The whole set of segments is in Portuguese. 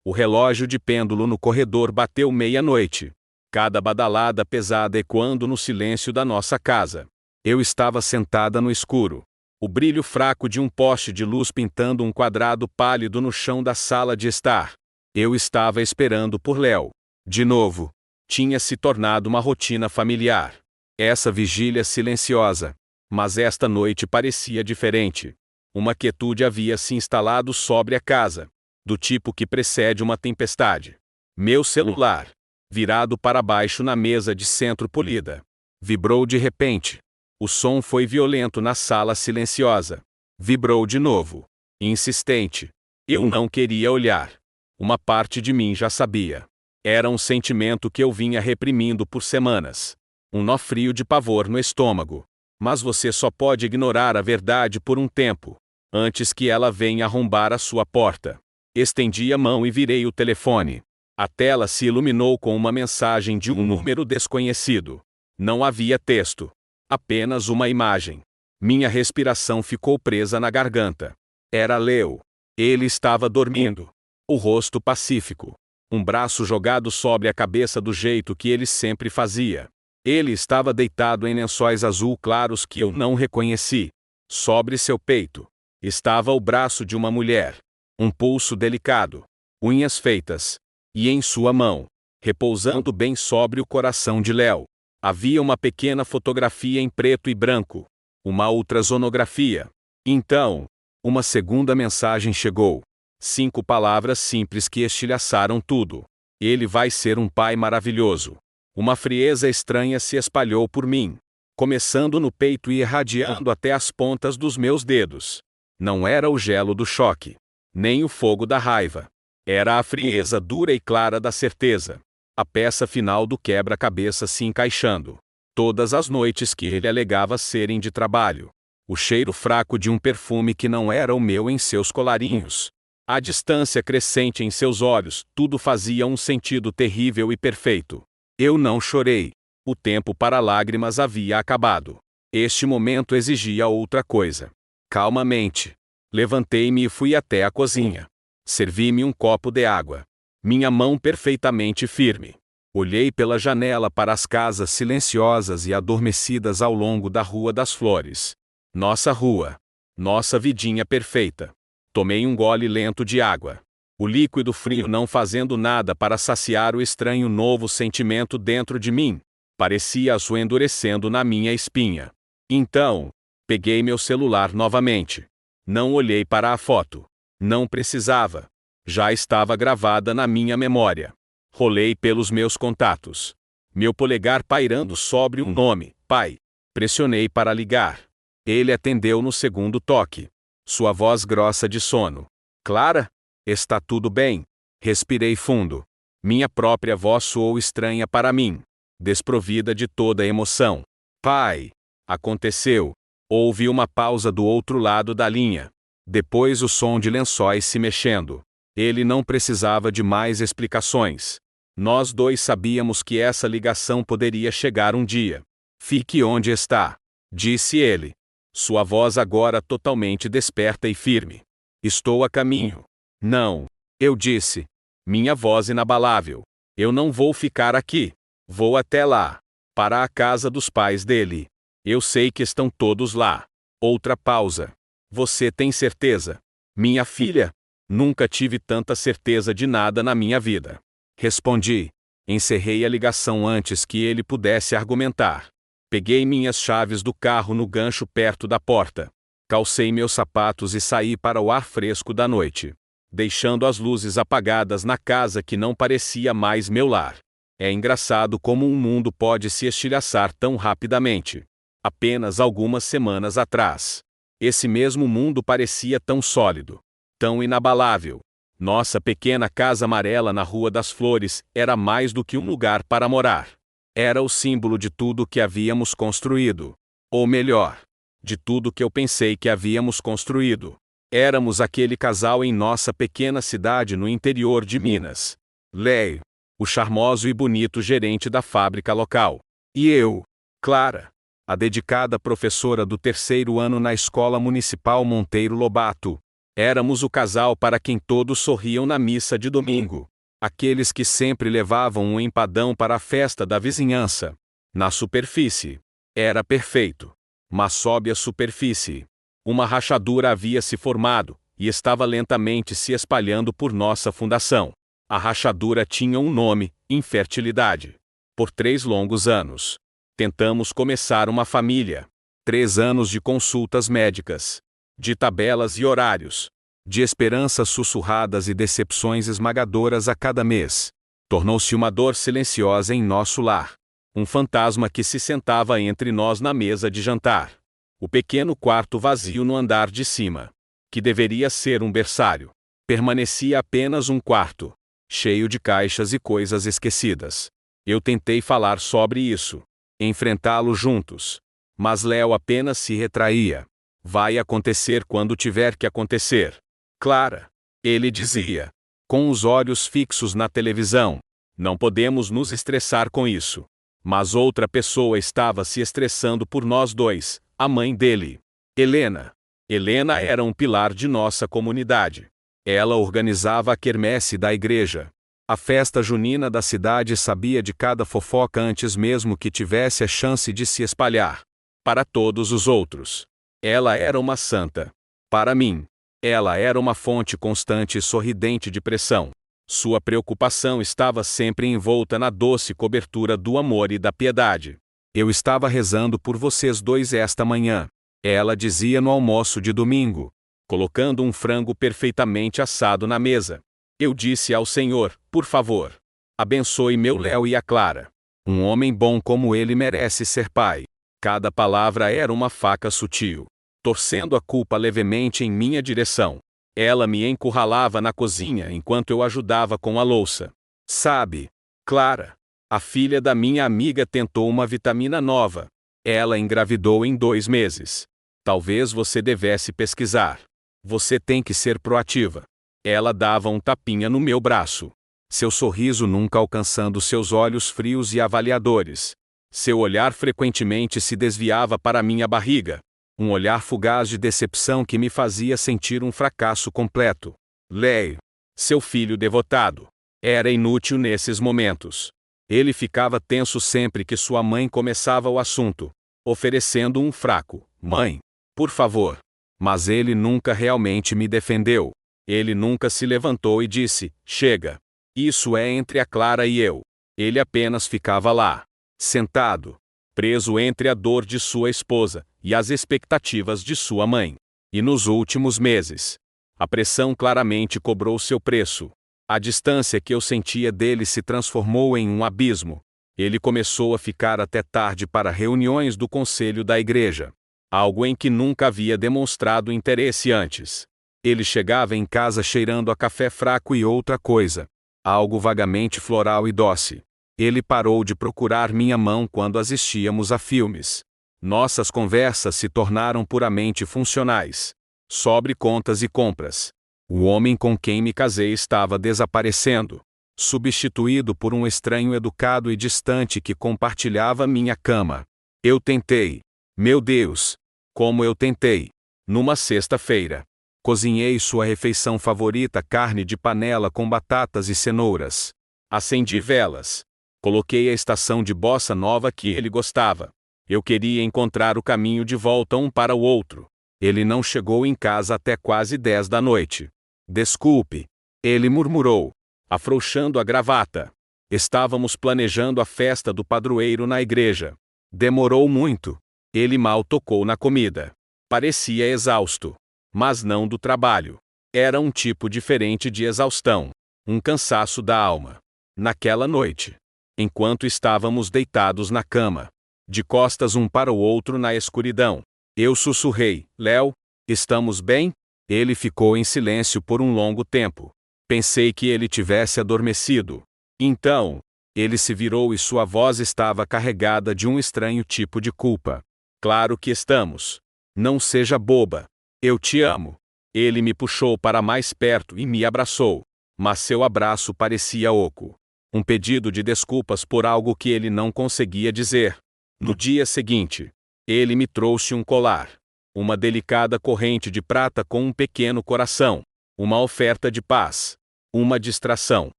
O relógio de pêndulo no corredor bateu meia-noite. Cada badalada pesada ecoando no silêncio da nossa casa. Eu estava sentada no escuro. O brilho fraco de um poste de luz pintando um quadrado pálido no chão da sala de estar. Eu estava esperando por Léo. De novo. Tinha se tornado uma rotina familiar. Essa vigília silenciosa. Mas esta noite parecia diferente. Uma quietude havia se instalado sobre a casa. Do tipo que precede uma tempestade. Meu celular, virado para baixo na mesa de centro polida, vibrou de repente. O som foi violento na sala silenciosa. Vibrou de novo. Insistente. Eu não queria olhar. Uma parte de mim já sabia. Era um sentimento que eu vinha reprimindo por semanas. Um nó frio de pavor no estômago. Mas você só pode ignorar a verdade por um tempo, antes que ela venha arrombar a sua porta. Estendi a mão e virei o telefone. A tela se iluminou com uma mensagem de um número desconhecido. Não havia texto. Apenas uma imagem. Minha respiração ficou presa na garganta. Era Leo. Ele estava dormindo. O rosto pacífico. Um braço jogado sobre a cabeça do jeito que ele sempre fazia. Ele estava deitado em lençóis azul claros que eu não reconheci. Sobre seu peito estava o braço de uma mulher. Um pulso delicado. Unhas feitas. E em sua mão, repousando bem sobre o coração de Léo, havia uma pequena fotografia em preto e branco. Uma ultrasonografia. Então, uma segunda mensagem chegou. 5 palavras simples que estilhaçaram tudo. Ele vai ser um pai maravilhoso. Uma frieza estranha se espalhou por mim, começando no peito e irradiando até as pontas dos meus dedos. Não era o gelo do choque, nem o fogo da raiva. Era a frieza dura e clara da certeza. A peça final do quebra-cabeça se encaixando. Todas as noites que ele alegava serem de trabalho. O cheiro fraco de um perfume que não era o meu em seus colarinhos. A distância crescente em seus olhos, tudo fazia um sentido terrível e perfeito. Eu não chorei. O tempo para lágrimas havia acabado. Este momento exigia outra coisa. Calmamente. Levantei-me e fui até a cozinha. Servi-me um copo de água. Minha mão perfeitamente firme. Olhei pela janela para as casas silenciosas e adormecidas ao longo da Rua das Flores. Nossa rua. Nossa vidinha perfeita. Tomei um gole lento de água. O líquido frio não fazendo nada para saciar o estranho novo sentimento dentro de mim. Parecia-o endurecendo na minha espinha. Então, peguei meu celular novamente. Não olhei para a foto. Não precisava. Já estava gravada na minha memória. Rolei pelos meus contatos. Meu polegar pairando sobre um nome, pai. Pressionei para ligar. Ele atendeu no segundo toque. Sua voz grossa de sono. Clara? Está tudo bem? Respirei fundo. Minha própria voz soou estranha para mim. Desprovida de toda emoção. Pai. Aconteceu. Houve uma pausa do outro lado da linha. Depois o som de lençóis se mexendo. Ele não precisava de mais explicações. Nós dois sabíamos que essa ligação poderia chegar um dia. Fique onde está, disse ele. Sua voz agora totalmente desperta e firme. Estou a caminho. Não, eu disse. Minha voz inabalável. Eu não vou ficar aqui. Vou até lá. Para a casa dos pais dele. Eu sei que estão todos lá. Outra pausa. Você tem certeza? Minha filha? Nunca tive tanta certeza de nada na minha vida. Respondi. Encerrei a ligação antes que ele pudesse argumentar. Peguei minhas chaves do carro no gancho perto da porta. Calcei meus sapatos e saí para o ar fresco da noite, deixando as luzes apagadas na casa que não parecia mais meu lar. É engraçado como um mundo pode se estilhaçar tão rapidamente. Apenas algumas semanas atrás, esse mesmo mundo parecia tão sólido, tão inabalável. Nossa pequena casa amarela na Rua das Flores era mais do que um lugar para morar. Era o símbolo de tudo que havíamos construído. Ou melhor, de tudo que eu pensei que havíamos construído. Éramos aquele casal em nossa pequena cidade no interior de Minas. Léo, o charmoso e bonito gerente da fábrica local. E eu, Clara, a dedicada professora do 3º ano na Escola Municipal Monteiro Lobato. Éramos o casal para quem todos sorriam na missa de domingo. Aqueles que sempre levavam um empadão para a festa da vizinhança. Na superfície, era perfeito. Mas sob a superfície, uma rachadura havia se formado, e estava lentamente se espalhando por nossa fundação. A rachadura tinha um nome: infertilidade. Por 3 longos anos, tentamos começar uma família. 3 anos de consultas médicas, de tabelas e horários, de esperanças sussurradas e decepções esmagadoras a cada mês. Tornou-se uma dor silenciosa em nosso lar. Um fantasma que se sentava entre nós na mesa de jantar. O pequeno quarto vazio no andar de cima, que deveria ser um berçário, permanecia apenas um quarto, cheio de caixas e coisas esquecidas. Eu tentei falar sobre isso, enfrentá-lo juntos. Mas Léo apenas se retraía. Vai acontecer quando tiver que acontecer. Clara, ele dizia, com os olhos fixos na televisão. Não podemos nos estressar com isso. Mas outra pessoa estava se estressando por nós dois, a mãe dele. Helena. Helena era um pilar de nossa comunidade. Ela organizava a quermesse da igreja. A festa junina da cidade sabia de cada fofoca antes mesmo que tivesse a chance de se espalhar. Para todos os outros, ela era uma santa. Para mim, ela era uma fonte constante e sorridente de pressão. Sua preocupação estava sempre envolta na doce cobertura do amor e da piedade. Eu estava rezando por vocês dois esta manhã, ela dizia no almoço de domingo, colocando um frango perfeitamente assado na mesa. Eu disse ao Senhor, por favor, abençoe meu Léo e a Clara. Um homem bom como ele merece ser pai. Cada palavra era uma faca sutil, torcendo a culpa levemente em minha direção. Ela me encurralava na cozinha enquanto eu ajudava com a louça. Sabe, Clara, a filha da minha amiga tentou uma vitamina nova. Ela engravidou em 2 meses. Talvez você devesse pesquisar. Você tem que ser proativa. Ela dava um tapinha no meu braço. Seu sorriso nunca alcançando seus olhos frios e avaliadores. Seu olhar frequentemente se desviava para minha barriga. Um olhar fugaz de decepção que me fazia sentir um fracasso completo. Léo, seu filho devotado, era inútil nesses momentos. Ele ficava tenso sempre que sua mãe começava o assunto, oferecendo um fraco: mãe, por favor. Mas ele nunca realmente me defendeu. Ele nunca se levantou e disse: chega. Isso é entre a Clara e eu. Ele apenas ficava lá, sentado, preso entre a dor de sua esposa e as expectativas de sua mãe. E nos últimos meses, a pressão claramente cobrou seu preço. A distância que eu sentia dele se transformou em um abismo. Ele começou a ficar até tarde para reuniões do conselho da igreja, algo em que nunca havia demonstrado interesse antes. Ele chegava em casa cheirando a café fraco e outra coisa, algo vagamente floral e doce. Ele parou de procurar minha mão quando assistíamos a filmes. Nossas conversas se tornaram puramente funcionais, sobre contas e compras. O homem com quem me casei estava desaparecendo, substituído por um estranho educado e distante que compartilhava minha cama. Eu tentei. Meu Deus! Como eu tentei! Numa sexta-feira, cozinhei sua refeição favorita: carne de panela com batatas e cenouras. Acendi velas. Coloquei a estação de bossa nova que ele gostava. Eu queria encontrar o caminho de volta um para o outro. Ele não chegou em casa até quase 10 da noite. Desculpe, ele murmurou, afrouxando a gravata. Estávamos planejando a festa do padroeiro na igreja. Demorou muito. Ele mal tocou na comida. Parecia exausto. Mas não do trabalho. Era um tipo diferente de exaustão. Um cansaço da alma. Naquela noite, enquanto estávamos deitados na cama, de costas um para o outro na escuridão, eu sussurrei: Léo, estamos bem? Ele ficou em silêncio por um longo tempo. Pensei que ele tivesse adormecido. Então, ele se virou e sua voz estava carregada de um estranho tipo de culpa. Claro que estamos. Não seja boba. Eu te amo. Ele me puxou para mais perto e me abraçou. Mas seu abraço parecia oco. Um pedido de desculpas por algo que ele não conseguia dizer. No dia seguinte, ele me trouxe um colar. Uma delicada corrente de prata com um pequeno coração. Uma oferta de paz. Uma distração.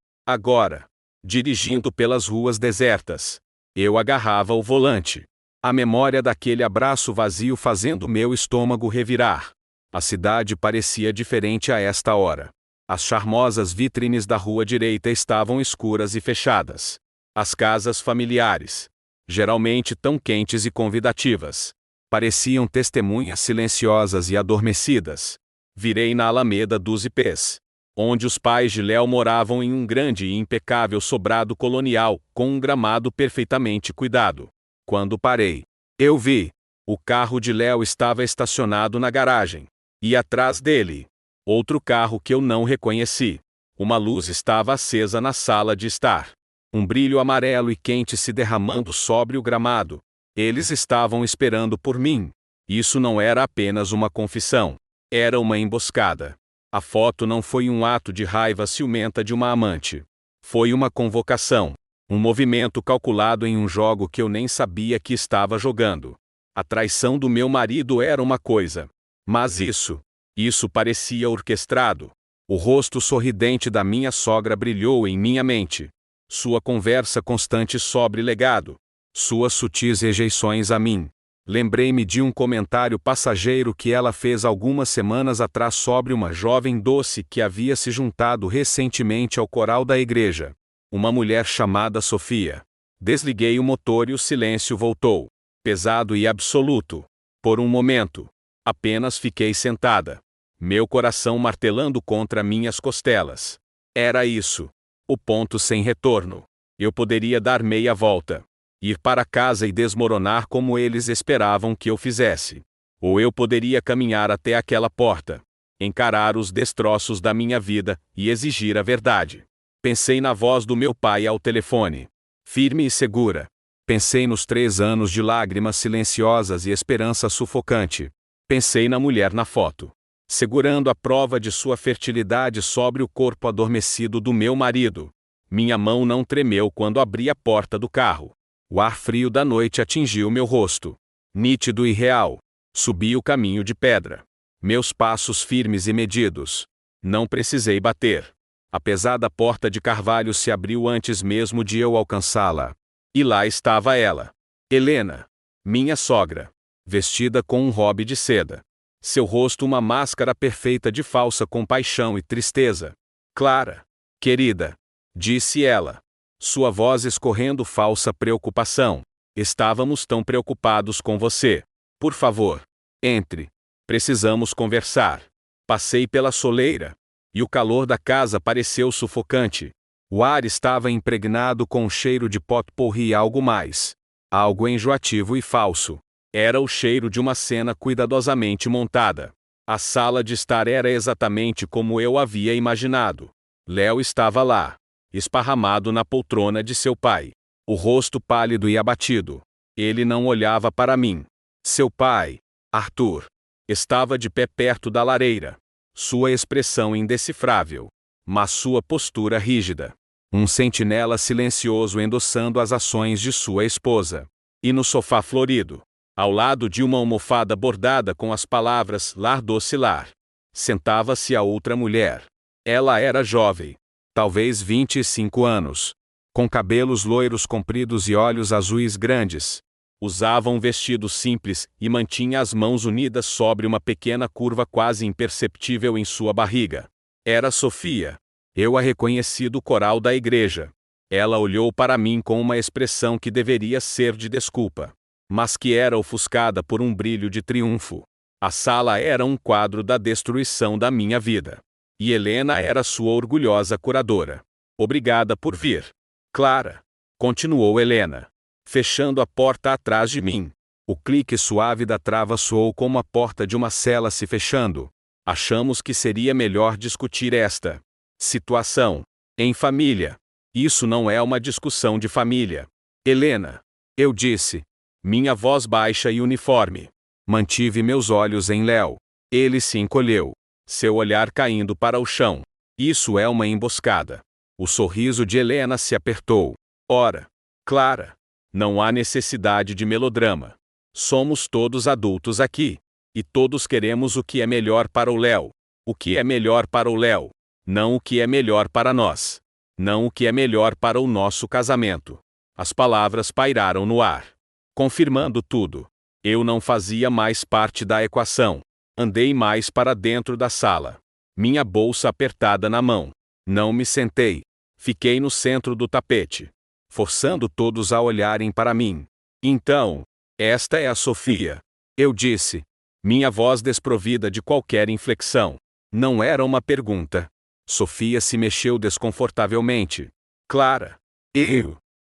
Agora, dirigindo pelas ruas desertas, eu agarrava o volante. A memória daquele abraço vazio fazendo meu estômago revirar. A cidade parecia diferente a esta hora. As charmosas vitrines da rua direita estavam escuras e fechadas. As casas familiares, geralmente tão quentes e convidativas, pareciam testemunhas silenciosas e adormecidas. Virei na Alameda dos Ipês, onde os pais de Léo moravam em um grande e impecável sobrado colonial, com um gramado perfeitamente cuidado. Quando parei, eu vi. O carro de Léo estava estacionado na garagem. E atrás dele, outro carro que eu não reconheci. Uma luz estava acesa na sala de estar. Um brilho amarelo e quente se derramando sobre o gramado. Eles estavam esperando por mim. Isso não era apenas uma confissão. Era uma emboscada. A foto não foi um ato de raiva ciumenta de uma amante. Foi uma convocação. Um movimento calculado em um jogo que eu nem sabia que estava jogando. A traição do meu marido era uma coisa. Mas isso parecia orquestrado. O rosto sorridente da minha sogra brilhou em minha mente. Sua conversa constante sobre legado. Suas sutis rejeições a mim. Lembrei-me de um comentário passageiro que ela fez algumas semanas atrás sobre uma jovem doce que havia se juntado recentemente ao coral da igreja. Uma mulher chamada Sofia. Desliguei o motor e o silêncio voltou. Pesado e absoluto. Por um momento, apenas fiquei sentada. Meu coração martelando contra minhas costelas. Era isso. O ponto sem retorno. Eu poderia dar meia volta. Ir para casa e desmoronar como eles esperavam que eu fizesse. Ou eu poderia caminhar até aquela porta. Encarar os destroços da minha vida e exigir a verdade. Pensei na voz do meu pai ao telefone. Firme e segura. Pensei nos 3 anos de lágrimas silenciosas e esperança sufocante. Pensei na mulher na foto, segurando a prova de sua fertilidade sobre o corpo adormecido do meu marido. Minha mão não tremeu quando abri a porta do carro. O ar frio da noite atingiu meu rosto. Nítido e real. Subi o caminho de pedra. Meus passos firmes e medidos. Não precisei bater. A pesada porta de carvalho se abriu antes mesmo de eu alcançá-la. E lá estava ela. Helena. Minha sogra. Vestida com um robe de seda. Seu rosto uma máscara perfeita de falsa compaixão e tristeza. Clara. Querida. Disse ela. Sua voz escorrendo falsa preocupação. Estávamos tão preocupados com você. Por favor, entre. Precisamos conversar. Passei pela soleira. E o calor da casa pareceu sufocante. O ar estava impregnado com um cheiro de pot-pourri e algo mais. Algo enjoativo e falso. Era o cheiro de uma cena cuidadosamente montada. A sala de estar era exatamente como eu havia imaginado. Léo estava lá, esparramado na poltrona de seu pai. O rosto pálido e abatido. Ele não olhava para mim. Seu pai, Arthur, estava de pé perto da lareira. Sua expressão indecifrável, mas sua postura rígida. Um sentinela silencioso endossando as ações de sua esposa. E no sofá florido, ao lado de uma almofada bordada com as palavras Lar Doce Lar, sentava-se a outra mulher. Ela era jovem, talvez 25 anos, com cabelos loiros compridos e olhos azuis grandes. Usava um vestido simples e mantinha as mãos unidas sobre uma pequena curva quase imperceptível em sua barriga. Era Sofia. Eu a reconheci do coral da igreja. Ela olhou para mim com uma expressão que deveria ser de desculpa, mas que era ofuscada por um brilho de triunfo. A sala era um quadro da destruição da minha vida. E Helena era sua orgulhosa curadora. Obrigada por vir. Clara. Continuou Helena, fechando a porta atrás de mim. O clique suave da trava soou como a porta de uma cela se fechando. Achamos que seria melhor discutir esta situação em família. Isso não é uma discussão de família. Helena, eu disse, minha voz baixa e uniforme. Mantive meus olhos em Léo. Ele se encolheu, seu olhar caindo para o chão. Isso é uma emboscada. O sorriso de Helena se apertou. Ora, Clara, não há necessidade de melodrama. Somos todos adultos aqui. E todos queremos o que é melhor para o Léo. O que é melhor para o Léo. Não o que é melhor para nós. Não o que é melhor para o nosso casamento. As palavras pairaram no ar, confirmando tudo. Eu não fazia mais parte da equação. Andei mais para dentro da sala. Minha bolsa apertada na mão. Não me sentei. Fiquei no centro do tapete, forçando todos a olharem para mim. Então, esta é a Sofia. Eu disse. Minha voz desprovida de qualquer inflexão. Não era uma pergunta. Sofia se mexeu desconfortavelmente. Clara.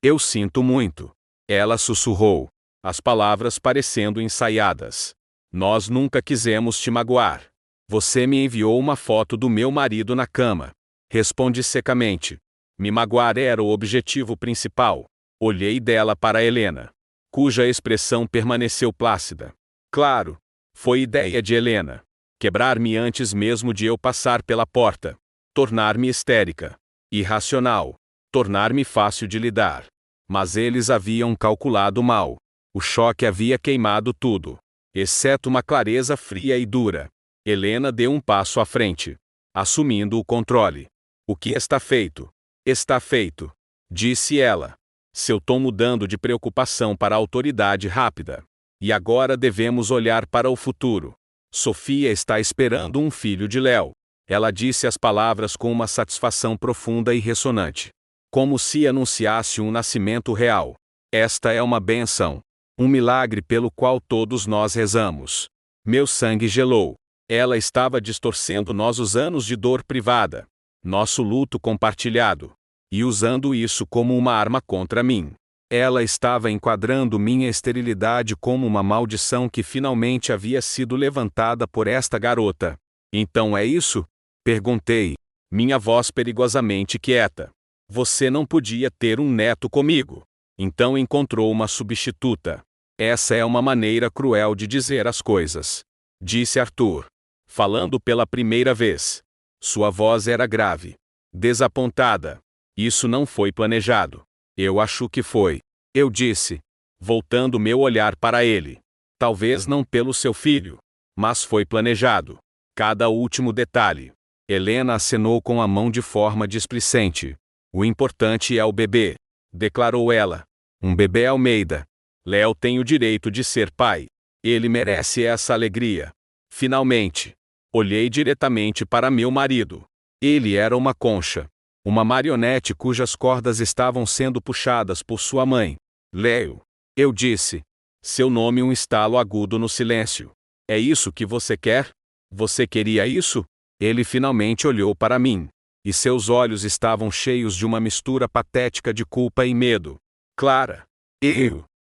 Eu sinto muito. Ela sussurrou, as palavras parecendo ensaiadas. Nós nunca quisemos te magoar. Você me enviou uma foto do meu marido na cama. Respondi secamente. Me magoar era o objetivo principal. Olhei dela para Helena, cuja expressão permaneceu plácida. Claro, foi ideia de Helena. Quebrar-me antes mesmo de eu passar pela porta. Tornar-me histérica. Irracional. Tornar-me fácil de lidar. Mas eles haviam calculado mal. O choque havia queimado tudo, exceto uma clareza fria e dura. Helena deu um passo à frente, assumindo o controle. O que está feito? Está feito, disse ela, seu tom mudando de preocupação para autoridade rápida. E agora devemos olhar para o futuro. Sofia está esperando um filho de Léo. Ela disse as palavras com uma satisfação profunda e ressonante, como se anunciasse um nascimento real. Esta é uma bênção, um milagre pelo qual todos nós rezamos. Meu sangue gelou. Ela estava distorcendo nossos anos de dor privada, nosso luto compartilhado, e usando isso como uma arma contra mim. Ela estava enquadrando minha esterilidade como uma maldição que finalmente havia sido levantada por esta garota. Então é isso? Perguntei, minha voz perigosamente quieta. Você não podia ter um neto comigo. Então encontrou uma substituta. Essa é uma maneira cruel de dizer as coisas, disse Arthur, falando pela primeira vez. Sua voz era grave, desapontada. Isso não foi planejado. Eu acho que foi. Eu disse, voltando meu olhar para ele. Talvez não pelo seu filho, mas foi planejado. Cada último detalhe. Helena acenou com a mão de forma displicente. O importante é o bebê, declarou ela. Um bebê Almeida. Léo tem o direito de ser pai. Ele merece essa alegria. Finalmente, olhei diretamente para meu marido. Ele era uma concha. Uma marionete cujas cordas estavam sendo puxadas por sua mãe. Léo, eu disse. Seu nome um estalo agudo no silêncio. É isso que você quer? Você queria isso? Ele finalmente olhou para mim. E seus olhos estavam cheios de uma mistura patética de culpa e medo. Clara.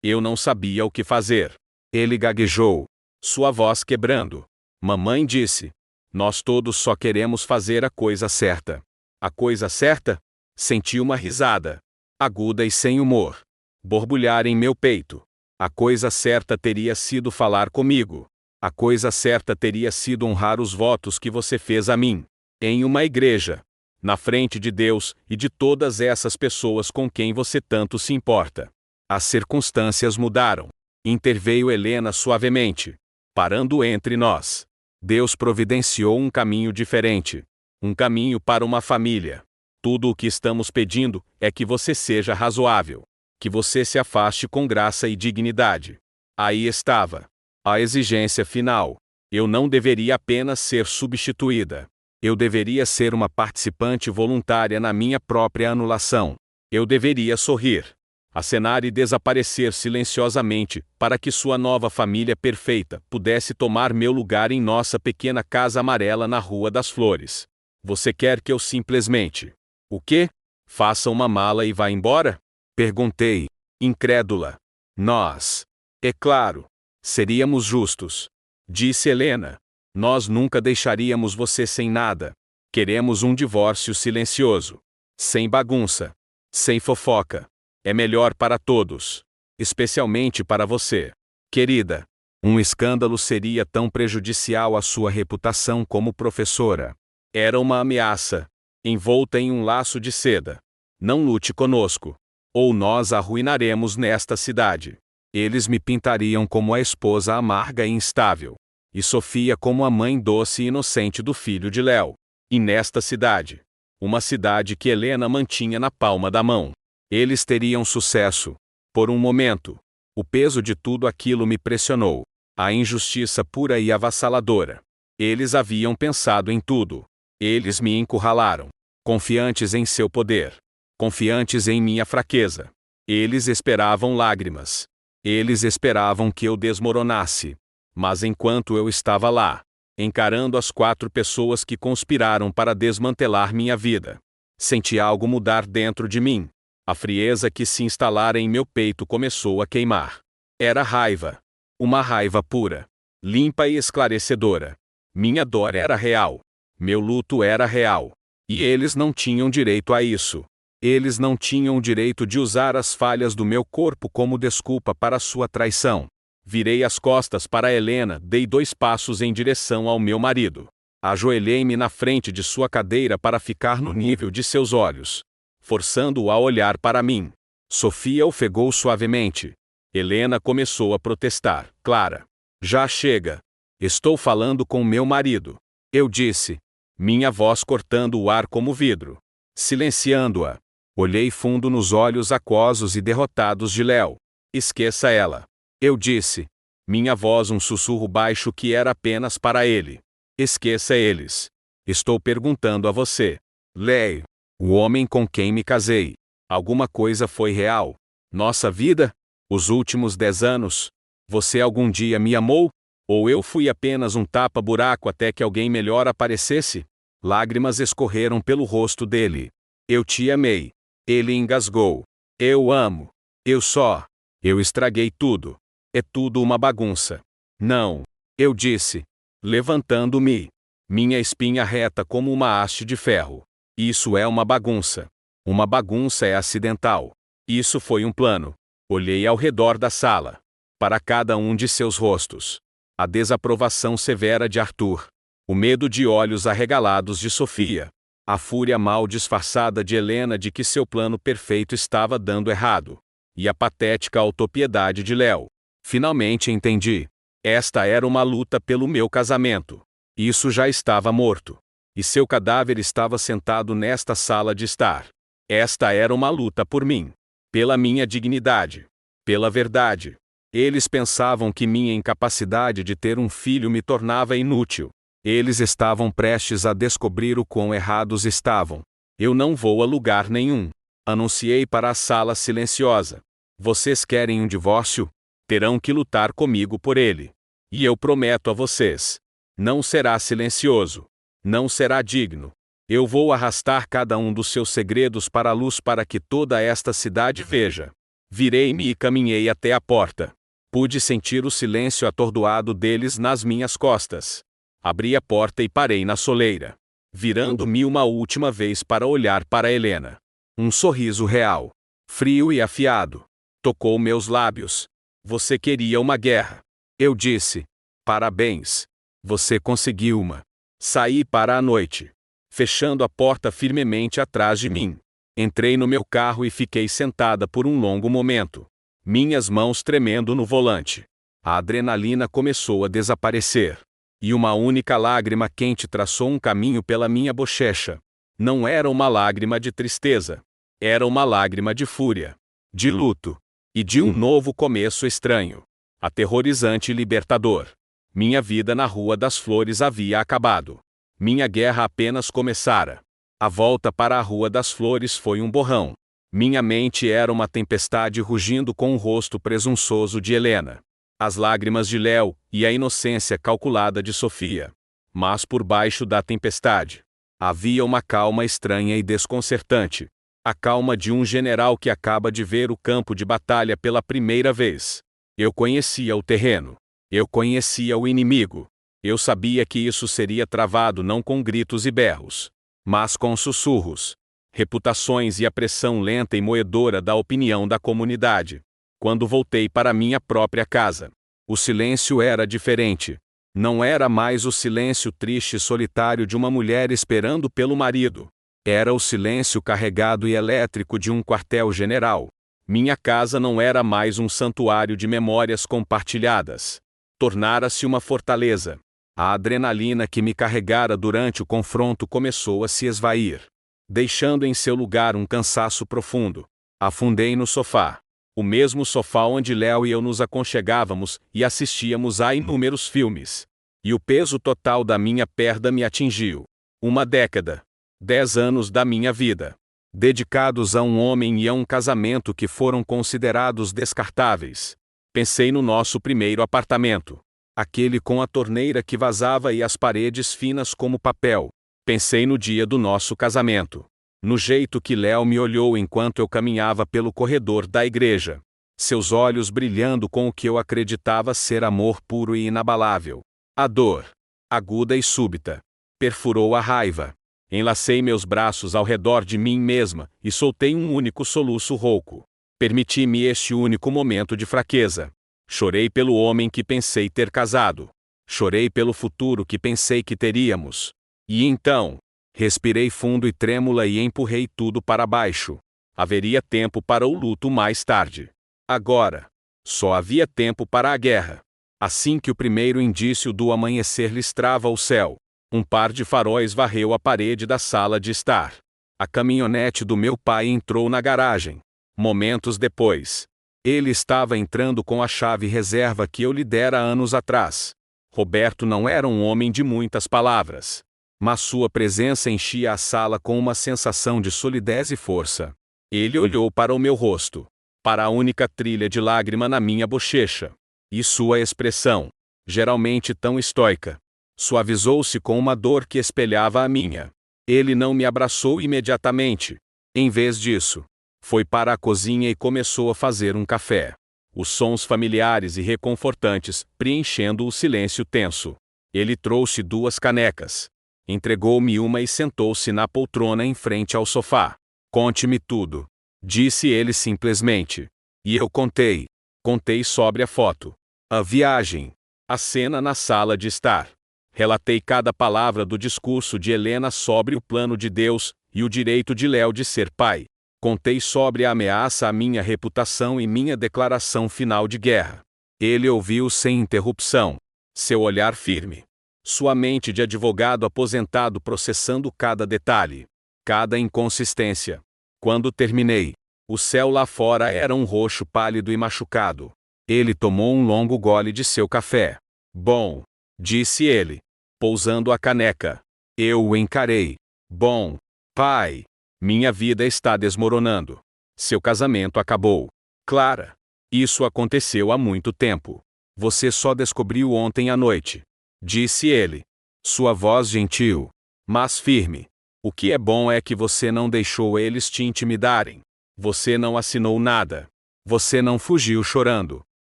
Eu não sabia o que fazer. Ele gaguejou, sua voz quebrando. Mamãe disse. Nós todos só queremos fazer a coisa certa. A coisa certa? Senti uma risada, aguda e sem humor, borbulhar em meu peito. A coisa certa teria sido falar comigo. A coisa certa teria sido honrar os votos que você fez a mim, em uma igreja, na frente de Deus e de todas essas pessoas com quem você tanto se importa. As circunstâncias mudaram. Interveio Helena suavemente, parando entre nós. Deus providenciou um caminho diferente. Um caminho para uma família. Tudo o que estamos pedindo é que você seja razoável. Que você se afaste com graça e dignidade. Aí estava a exigência final. Eu não deveria apenas ser substituída. Eu deveria ser uma participante voluntária na minha própria anulação. Eu deveria sorrir, acenar e desaparecer silenciosamente, para que sua nova família perfeita pudesse tomar meu lugar em nossa pequena casa amarela na Rua das Flores. Você quer que eu simplesmente... O quê? Faça uma mala e vá embora? Perguntei, incrédula. Nós... É claro. Seríamos justos. Disse Helena. Nós nunca deixaríamos você sem nada. Queremos um divórcio silencioso. Sem bagunça. Sem fofoca. É melhor para todos. Especialmente para você. Querida. Um escândalo seria tão prejudicial à sua reputação como professora. Era uma ameaça, envolta em um laço de seda. Não lute conosco, ou nós a arruinaremos nesta cidade. Eles me pintariam como a esposa amarga e instável. e Sofia como a mãe doce e inocente do filho de Léo. E nesta cidade, uma cidade que Helena mantinha na palma da mão, eles teriam sucesso. Por um momento, o peso de tudo aquilo me pressionou. A injustiça pura e avassaladora. Eles haviam pensado em tudo. Eles me encurralaram. Confiantes em seu poder. Confiantes em minha fraqueza. Eles esperavam lágrimas. Eles esperavam que eu desmoronasse. Mas enquanto eu estava lá, encarando as 4 pessoas que conspiraram para desmantelar minha vida, senti algo mudar dentro de mim. A frieza que se instalara em meu peito começou a queimar. Era raiva. Uma raiva pura, limpa e esclarecedora. Minha dor era real. Meu luto era real. E eles não tinham direito a isso. Eles não tinham o direito de usar as falhas do meu corpo como desculpa para sua traição. Virei as costas para Helena, dei 2 passos em direção ao meu marido. Ajoelhei-me na frente de sua cadeira para ficar no nível de seus olhos, forçando-o a olhar para mim. Sofia ofegou suavemente. Helena começou a protestar. Clara, já chega. Estou falando com meu marido. Eu disse, minha voz cortando o ar como vidro. Silenciando-a. Olhei fundo nos olhos aquosos e derrotados de Léo. Esqueça ela. Eu disse. Minha voz um sussurro baixo que era apenas para ele. Esqueça eles. Estou perguntando a você. Léo, o homem com quem me casei. Alguma coisa foi real? Nossa vida? Os últimos 10 anos? Você algum dia me amou? Ou eu fui apenas um tapa-buraco até que alguém melhor aparecesse? Lágrimas escorreram pelo rosto dele. Eu te amei. Ele engasgou. Eu amo. Eu estraguei tudo. É tudo uma bagunça. Não. Eu disse, levantando-me. Minha espinha reta como uma haste de ferro. Isso é uma bagunça. Uma bagunça é acidental. Isso foi um plano. Olhei ao redor da sala. Para cada um de seus rostos. A desaprovação severa de Arthur. O medo de olhos arregalados de Sofia. A fúria mal disfarçada de Helena de que seu plano perfeito estava dando errado. E a patética autopiedade de Léo. Finalmente entendi. Esta era uma luta pelo meu casamento. Isso já estava morto. E seu cadáver estava sentado nesta sala de estar. Esta era uma luta por mim. Pela minha dignidade. Pela verdade. Eles pensavam que minha incapacidade de ter um filho me tornava inútil. Eles estavam prestes a descobrir o quão errados estavam. Eu não vou a lugar nenhum. Anunciei para a sala silenciosa. Vocês querem um divórcio? Terão que lutar comigo por ele. E eu prometo a vocês. Não será silencioso. Não será digno. Eu vou arrastar cada um dos seus segredos para a luz para que toda esta cidade veja. Virei-me e caminhei até a porta. Pude sentir o silêncio atordoado deles nas minhas costas. Abri a porta e parei na soleira. Virando-me uma última vez para olhar para Helena. Um sorriso real, frio e afiado, tocou meus lábios. Você queria uma guerra. Eu disse. Parabéns. Você conseguiu uma. Saí para a noite, fechando a porta firmemente atrás de mim. Entrei no meu carro e fiquei sentada por um longo momento, minhas mãos tremendo no volante. A adrenalina começou a desaparecer. E uma única lágrima quente traçou um caminho pela minha bochecha. Não era uma lágrima de tristeza. Era uma lágrima de fúria, de luto, e de um novo começo estranho, aterrorizante e libertador. Minha vida na Rua das Flores havia acabado. Minha guerra apenas começara. A volta para a Rua das Flores foi um borrão. Minha mente era uma tempestade rugindo com o rosto presunçoso de Helena, as lágrimas de Léo e a inocência calculada de Sofia. Mas por baixo da tempestade, havia uma calma estranha e desconcertante. A calma de um general que acaba de ver o campo de batalha pela primeira vez. Eu conhecia o terreno. Eu conhecia o inimigo. Eu sabia que isso seria travado não com gritos e berros, mas com sussurros, reputações e a pressão lenta e moedora da opinião da comunidade. Quando voltei para minha própria casa, o silêncio era diferente. Não era mais o silêncio triste e solitário de uma mulher esperando pelo marido. Era o silêncio carregado e elétrico de um quartel-general. Minha casa não era mais um santuário de memórias compartilhadas. tornara-se uma fortaleza. A adrenalina que me carregara durante o confronto começou a se esvair, deixando em seu lugar um cansaço profundo. Afundei no sofá. O mesmo sofá onde Léo e eu nos aconchegávamos e assistíamos a inúmeros filmes. E o peso total da minha perda me atingiu. Uma década. 10 anos da minha vida, dedicados a um homem e a um casamento que foram considerados descartáveis. Pensei no nosso primeiro apartamento. Aquele com a torneira que vazava e as paredes finas como papel. Pensei no dia do nosso casamento. No jeito que Léo me olhou enquanto eu caminhava pelo corredor da igreja. Seus olhos brilhando com o que eu acreditava ser amor puro e inabalável. A dor, aguda e súbita, perfurou a raiva. Enlacei meus braços ao redor de mim mesma e soltei um único soluço rouco. Permiti-me este único momento de fraqueza. Chorei pelo homem que pensei ter casado. Chorei pelo futuro que pensei que teríamos. E então, respirei fundo e trêmula e empurrei tudo para baixo. Haveria tempo para o luto mais tarde. Agora, só havia tempo para a guerra. Assim que o primeiro indício do amanhecer listrava o céu, um par de faróis varreu a parede da sala de estar. A caminhonete do meu pai entrou na garagem. Momentos depois, ele estava entrando com a chave reserva que eu lhe dera anos atrás. Roberto não era um homem de muitas palavras, mas sua presença enchia a sala com uma sensação de solidez e força. Ele olhou para o meu rosto, para a única trilha de lágrima na minha bochecha, e sua expressão, geralmente tão estoica, suavizou-se com uma dor que espelhava a minha. Ele não me abraçou imediatamente. Em vez disso, foi para a cozinha e começou a fazer um café. Os sons familiares e reconfortantes preenchendo o silêncio tenso. Ele trouxe 2 canecas. Entregou-me uma e sentou-se na poltrona em frente ao sofá. Conte-me tudo, disse ele simplesmente. E eu contei. Contei sobre a foto, a viagem, a cena na sala de estar. Relatei cada palavra do discurso de Helena sobre o plano de Deus e o direito de Léo de ser pai. Contei sobre a ameaça à minha reputação e minha declaração final de guerra. Ele ouviu sem interrupção, seu olhar firme, sua mente de advogado aposentado processando cada detalhe, cada inconsistência. Quando terminei, o céu lá fora era um roxo pálido e machucado. Ele tomou um longo gole de seu café. Bom, disse ele, pousando a caneca. Eu o encarei. Bom, pai, minha vida está desmoronando. Seu casamento acabou. Clara, isso aconteceu há muito tempo. Você só descobriu ontem à noite, disse ele. Sua voz gentil, mas firme. O que é bom é que você não deixou eles te intimidarem. Você não assinou nada. Você não fugiu chorando.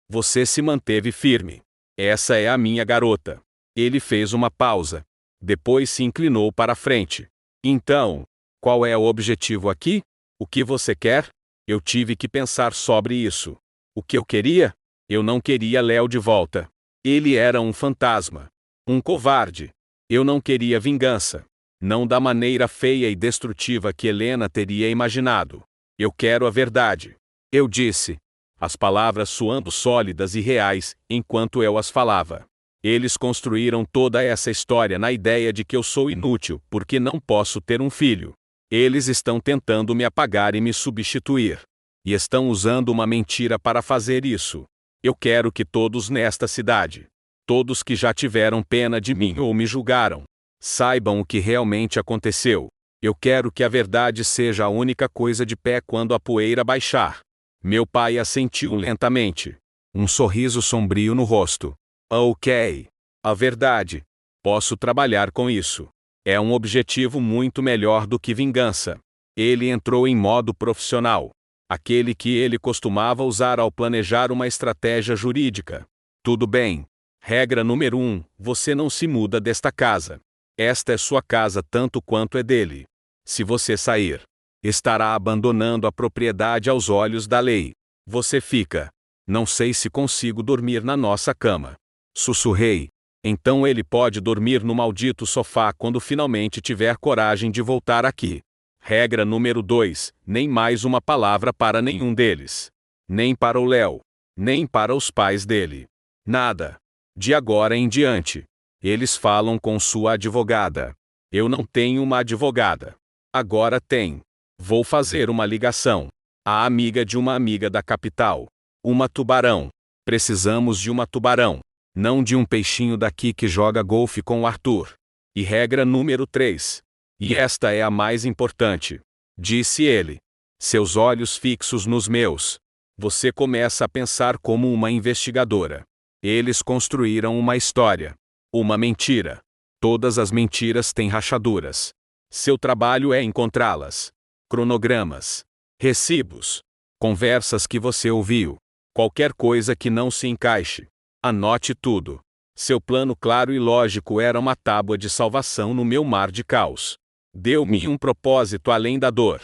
Você se manteve firme. Essa é a minha garota. Ele fez uma pausa. Depois se inclinou para a frente. Então, qual é o objetivo aqui? O que você quer? Eu tive que pensar sobre isso. O que eu queria? Eu não queria Léo de volta. Ele era um fantasma. Um covarde. Eu não queria vingança. Não da maneira feia e destrutiva que Helena teria imaginado. Eu quero a verdade. Eu disse, as palavras soando sólidas e reais, enquanto eu as falava. Eles construíram toda essa história na ideia de que eu sou inútil porque não posso ter um filho. Eles estão tentando me apagar e me substituir. E estão usando uma mentira para fazer isso. Eu quero que todos nesta cidade, todos que já tiveram pena de mim ou me julgaram, saibam o que realmente aconteceu. Eu quero que a verdade seja a única coisa de pé quando a poeira baixar. Meu pai assentiu lentamente. Um sorriso sombrio no rosto. Ok. A verdade. Posso trabalhar com isso. É um objetivo muito melhor do que vingança. Ele entrou em modo profissional. Aquele que ele costumava usar ao planejar uma estratégia jurídica. Tudo bem. Regra número 1. Você não se muda desta casa. Esta é sua casa tanto quanto é dele. Se você sair, estará abandonando a propriedade aos olhos da lei. Você fica. Não sei se consigo dormir na nossa cama. Sussurrei. Então ele pode dormir no maldito sofá quando finalmente tiver coragem de voltar aqui. Regra número 2. Nem mais uma palavra para nenhum deles. Nem para o Léo. Nem para os pais dele. Nada. De agora em diante, eles falam com sua advogada. Eu não tenho uma advogada. Agora tem. Vou fazer uma ligação. A amiga de uma amiga da capital. Uma tubarão. Precisamos de uma tubarão. Não de um peixinho daqui que joga golfe com o Arthur. E regra número 3. E esta é a mais importante. Disse ele. Seus olhos fixos nos meus. Você começa a pensar como uma investigadora. Eles construíram uma história. Uma mentira. Todas as mentiras têm rachaduras. Seu trabalho é encontrá-las. Cronogramas. Recibos. Conversas que você ouviu. Qualquer coisa que não se encaixe. Anote tudo. Seu plano claro e lógico era uma tábua de salvação no meu mar de caos. Deu-me um propósito além da dor.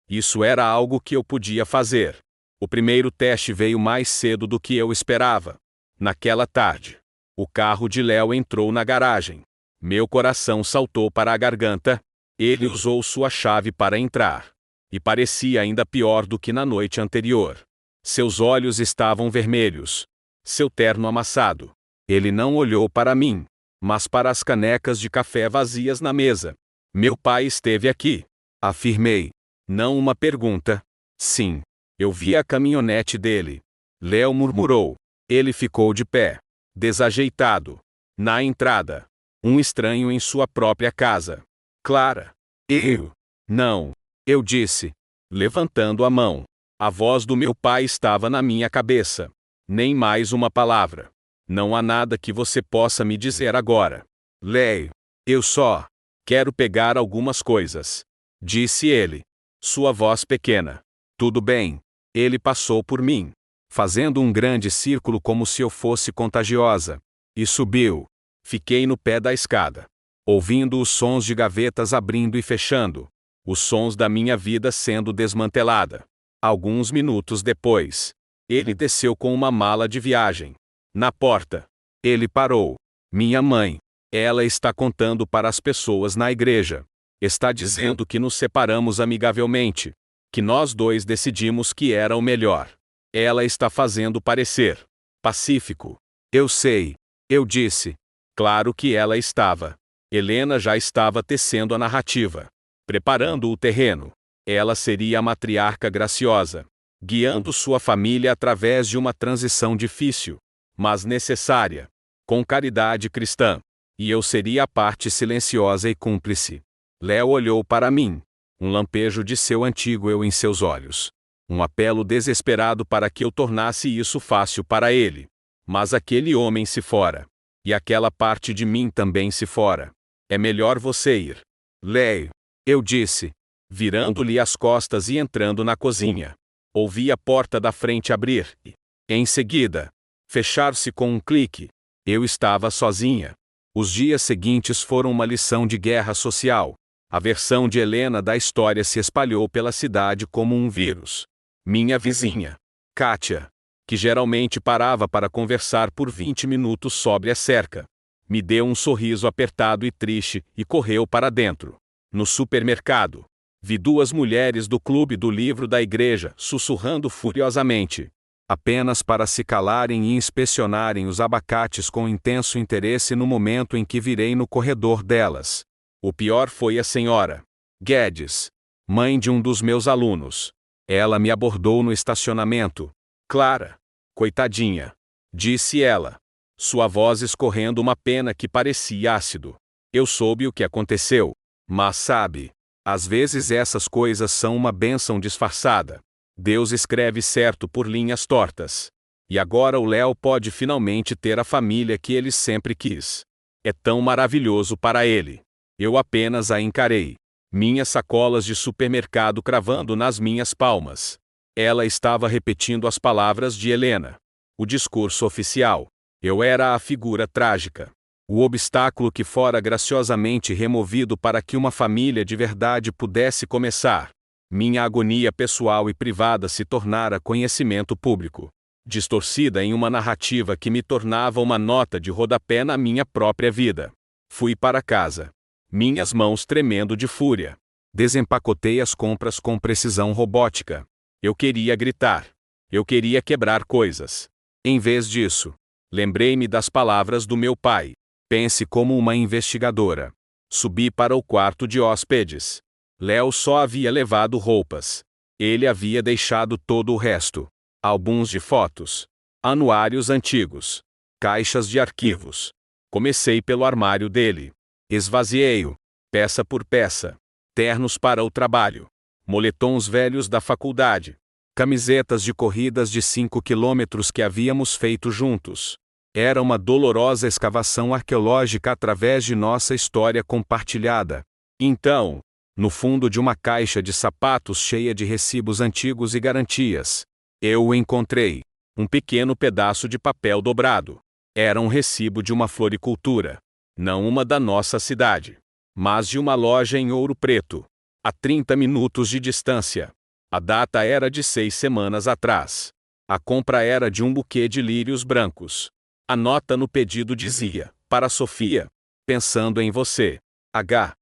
Isso era algo que eu podia fazer. O primeiro teste veio mais cedo do que eu esperava. Naquela tarde, o carro de Léo entrou na garagem. Meu coração saltou para a garganta. Ele usou sua chave para entrar. E parecia ainda pior do que na noite anterior. Seus olhos estavam vermelhos. Seu terno amassado. Ele não olhou para mim, mas para as canecas de café vazias na mesa. Meu pai esteve aqui. Afirmei. Não uma pergunta. Sim. Eu vi a caminhonete dele. Léo murmurou. Ele ficou de pé. Desajeitado. Na entrada. Um estranho em sua própria casa. Clara. Eu. Não. Eu disse. Levantando a mão. A voz do meu pai estava na minha cabeça. Nem mais uma palavra. Não há nada que você possa me dizer agora. Léo. Eu só quero pegar algumas coisas. Disse ele. Sua voz pequena. Tudo bem. Ele passou por mim, fazendo um grande círculo como se eu fosse contagiosa. E subiu. Fiquei no pé da escada, ouvindo os sons de gavetas abrindo e fechando. Os sons da minha vida sendo desmantelada. Alguns minutos depois, ele desceu com uma mala de viagem. Na porta, ele parou. Minha mãe. Ela está contando para as pessoas na igreja. Está dizendo que nos separamos amigavelmente. Que nós dois decidimos que era o melhor. Ela está fazendo parecer pacífico. Eu sei. Eu disse. Claro que ela estava. Helena já estava tecendo a narrativa. Preparando o terreno. Ela seria a matriarca graciosa. Guiando sua família através de uma transição difícil, mas necessária. Com caridade cristã. E eu seria a parte silenciosa e cúmplice. Léo olhou para mim. Um lampejo de seu antigo eu em seus olhos. Um apelo desesperado para que eu tornasse isso fácil para ele. Mas aquele homem se fora. E aquela parte de mim também se fora. É melhor você ir. Léo. Eu disse. Virando-lhe as costas e entrando na cozinha. Ouvi a porta da frente abrir e, em seguida, fechar-se com um clique. Eu estava sozinha. Os dias seguintes foram uma lição de guerra social. A versão de Helena da história se espalhou pela cidade como um vírus. Minha vizinha, Kátia, que geralmente parava para conversar por 20 minutos sobre a cerca, me deu um sorriso apertado e triste e correu para dentro. No supermercado, vi duas mulheres do clube do livro da igreja sussurrando furiosamente, apenas para se calarem e inspecionarem os abacates com intenso interesse no momento em que virei no corredor delas. O pior foi a senhora Guedes, mãe de um dos meus alunos. Ela me abordou no estacionamento. Clara, coitadinha, disse ela, sua voz escorrendo uma pena que parecia ácido. Eu soube o que aconteceu, mas sabe, às vezes essas coisas são uma bênção disfarçada. Deus escreve certo por linhas tortas. E agora o Léo pode finalmente ter a família que ele sempre quis. É tão maravilhoso para ele. Eu apenas a encarei. Minhas sacolas de supermercado cravando nas minhas palmas. Ela estava repetindo as palavras de Helena. O discurso oficial. Eu era a figura trágica. O obstáculo que fora graciosamente removido para que uma família de verdade pudesse começar. Minha agonia pessoal e privada se tornara conhecimento público. Distorcida em uma narrativa que me tornava uma nota de rodapé na minha própria vida. Fui para casa. Minhas mãos tremendo de fúria. Desempacotei as compras com precisão robótica. Eu queria gritar. Eu queria quebrar coisas. Em vez disso, Lembrei-me das palavras do meu pai. Pense como uma investigadora. Subi para o quarto de hóspedes. Léo só havia levado roupas. Ele havia deixado todo o resto. Álbuns de fotos. Anuários antigos. Caixas de arquivos. Comecei pelo armário dele. Esvaziei-o, peça por peça. Ternos para o trabalho. Moletons velhos da faculdade. Camisetas de corridas de 5 quilômetros que havíamos feito juntos. Era uma dolorosa escavação arqueológica através de nossa história compartilhada. Então, no fundo de uma caixa de sapatos cheia de recibos antigos e garantias, eu o encontrei. Um pequeno pedaço de papel dobrado. Era um recibo de uma floricultura. Não uma da nossa cidade, mas de uma loja em Ouro Preto, a 30 minutos de distância. A data era de 6 semanas atrás. A compra era de um buquê de lírios brancos. A nota no pedido dizia: para Sofia, pensando em você. H.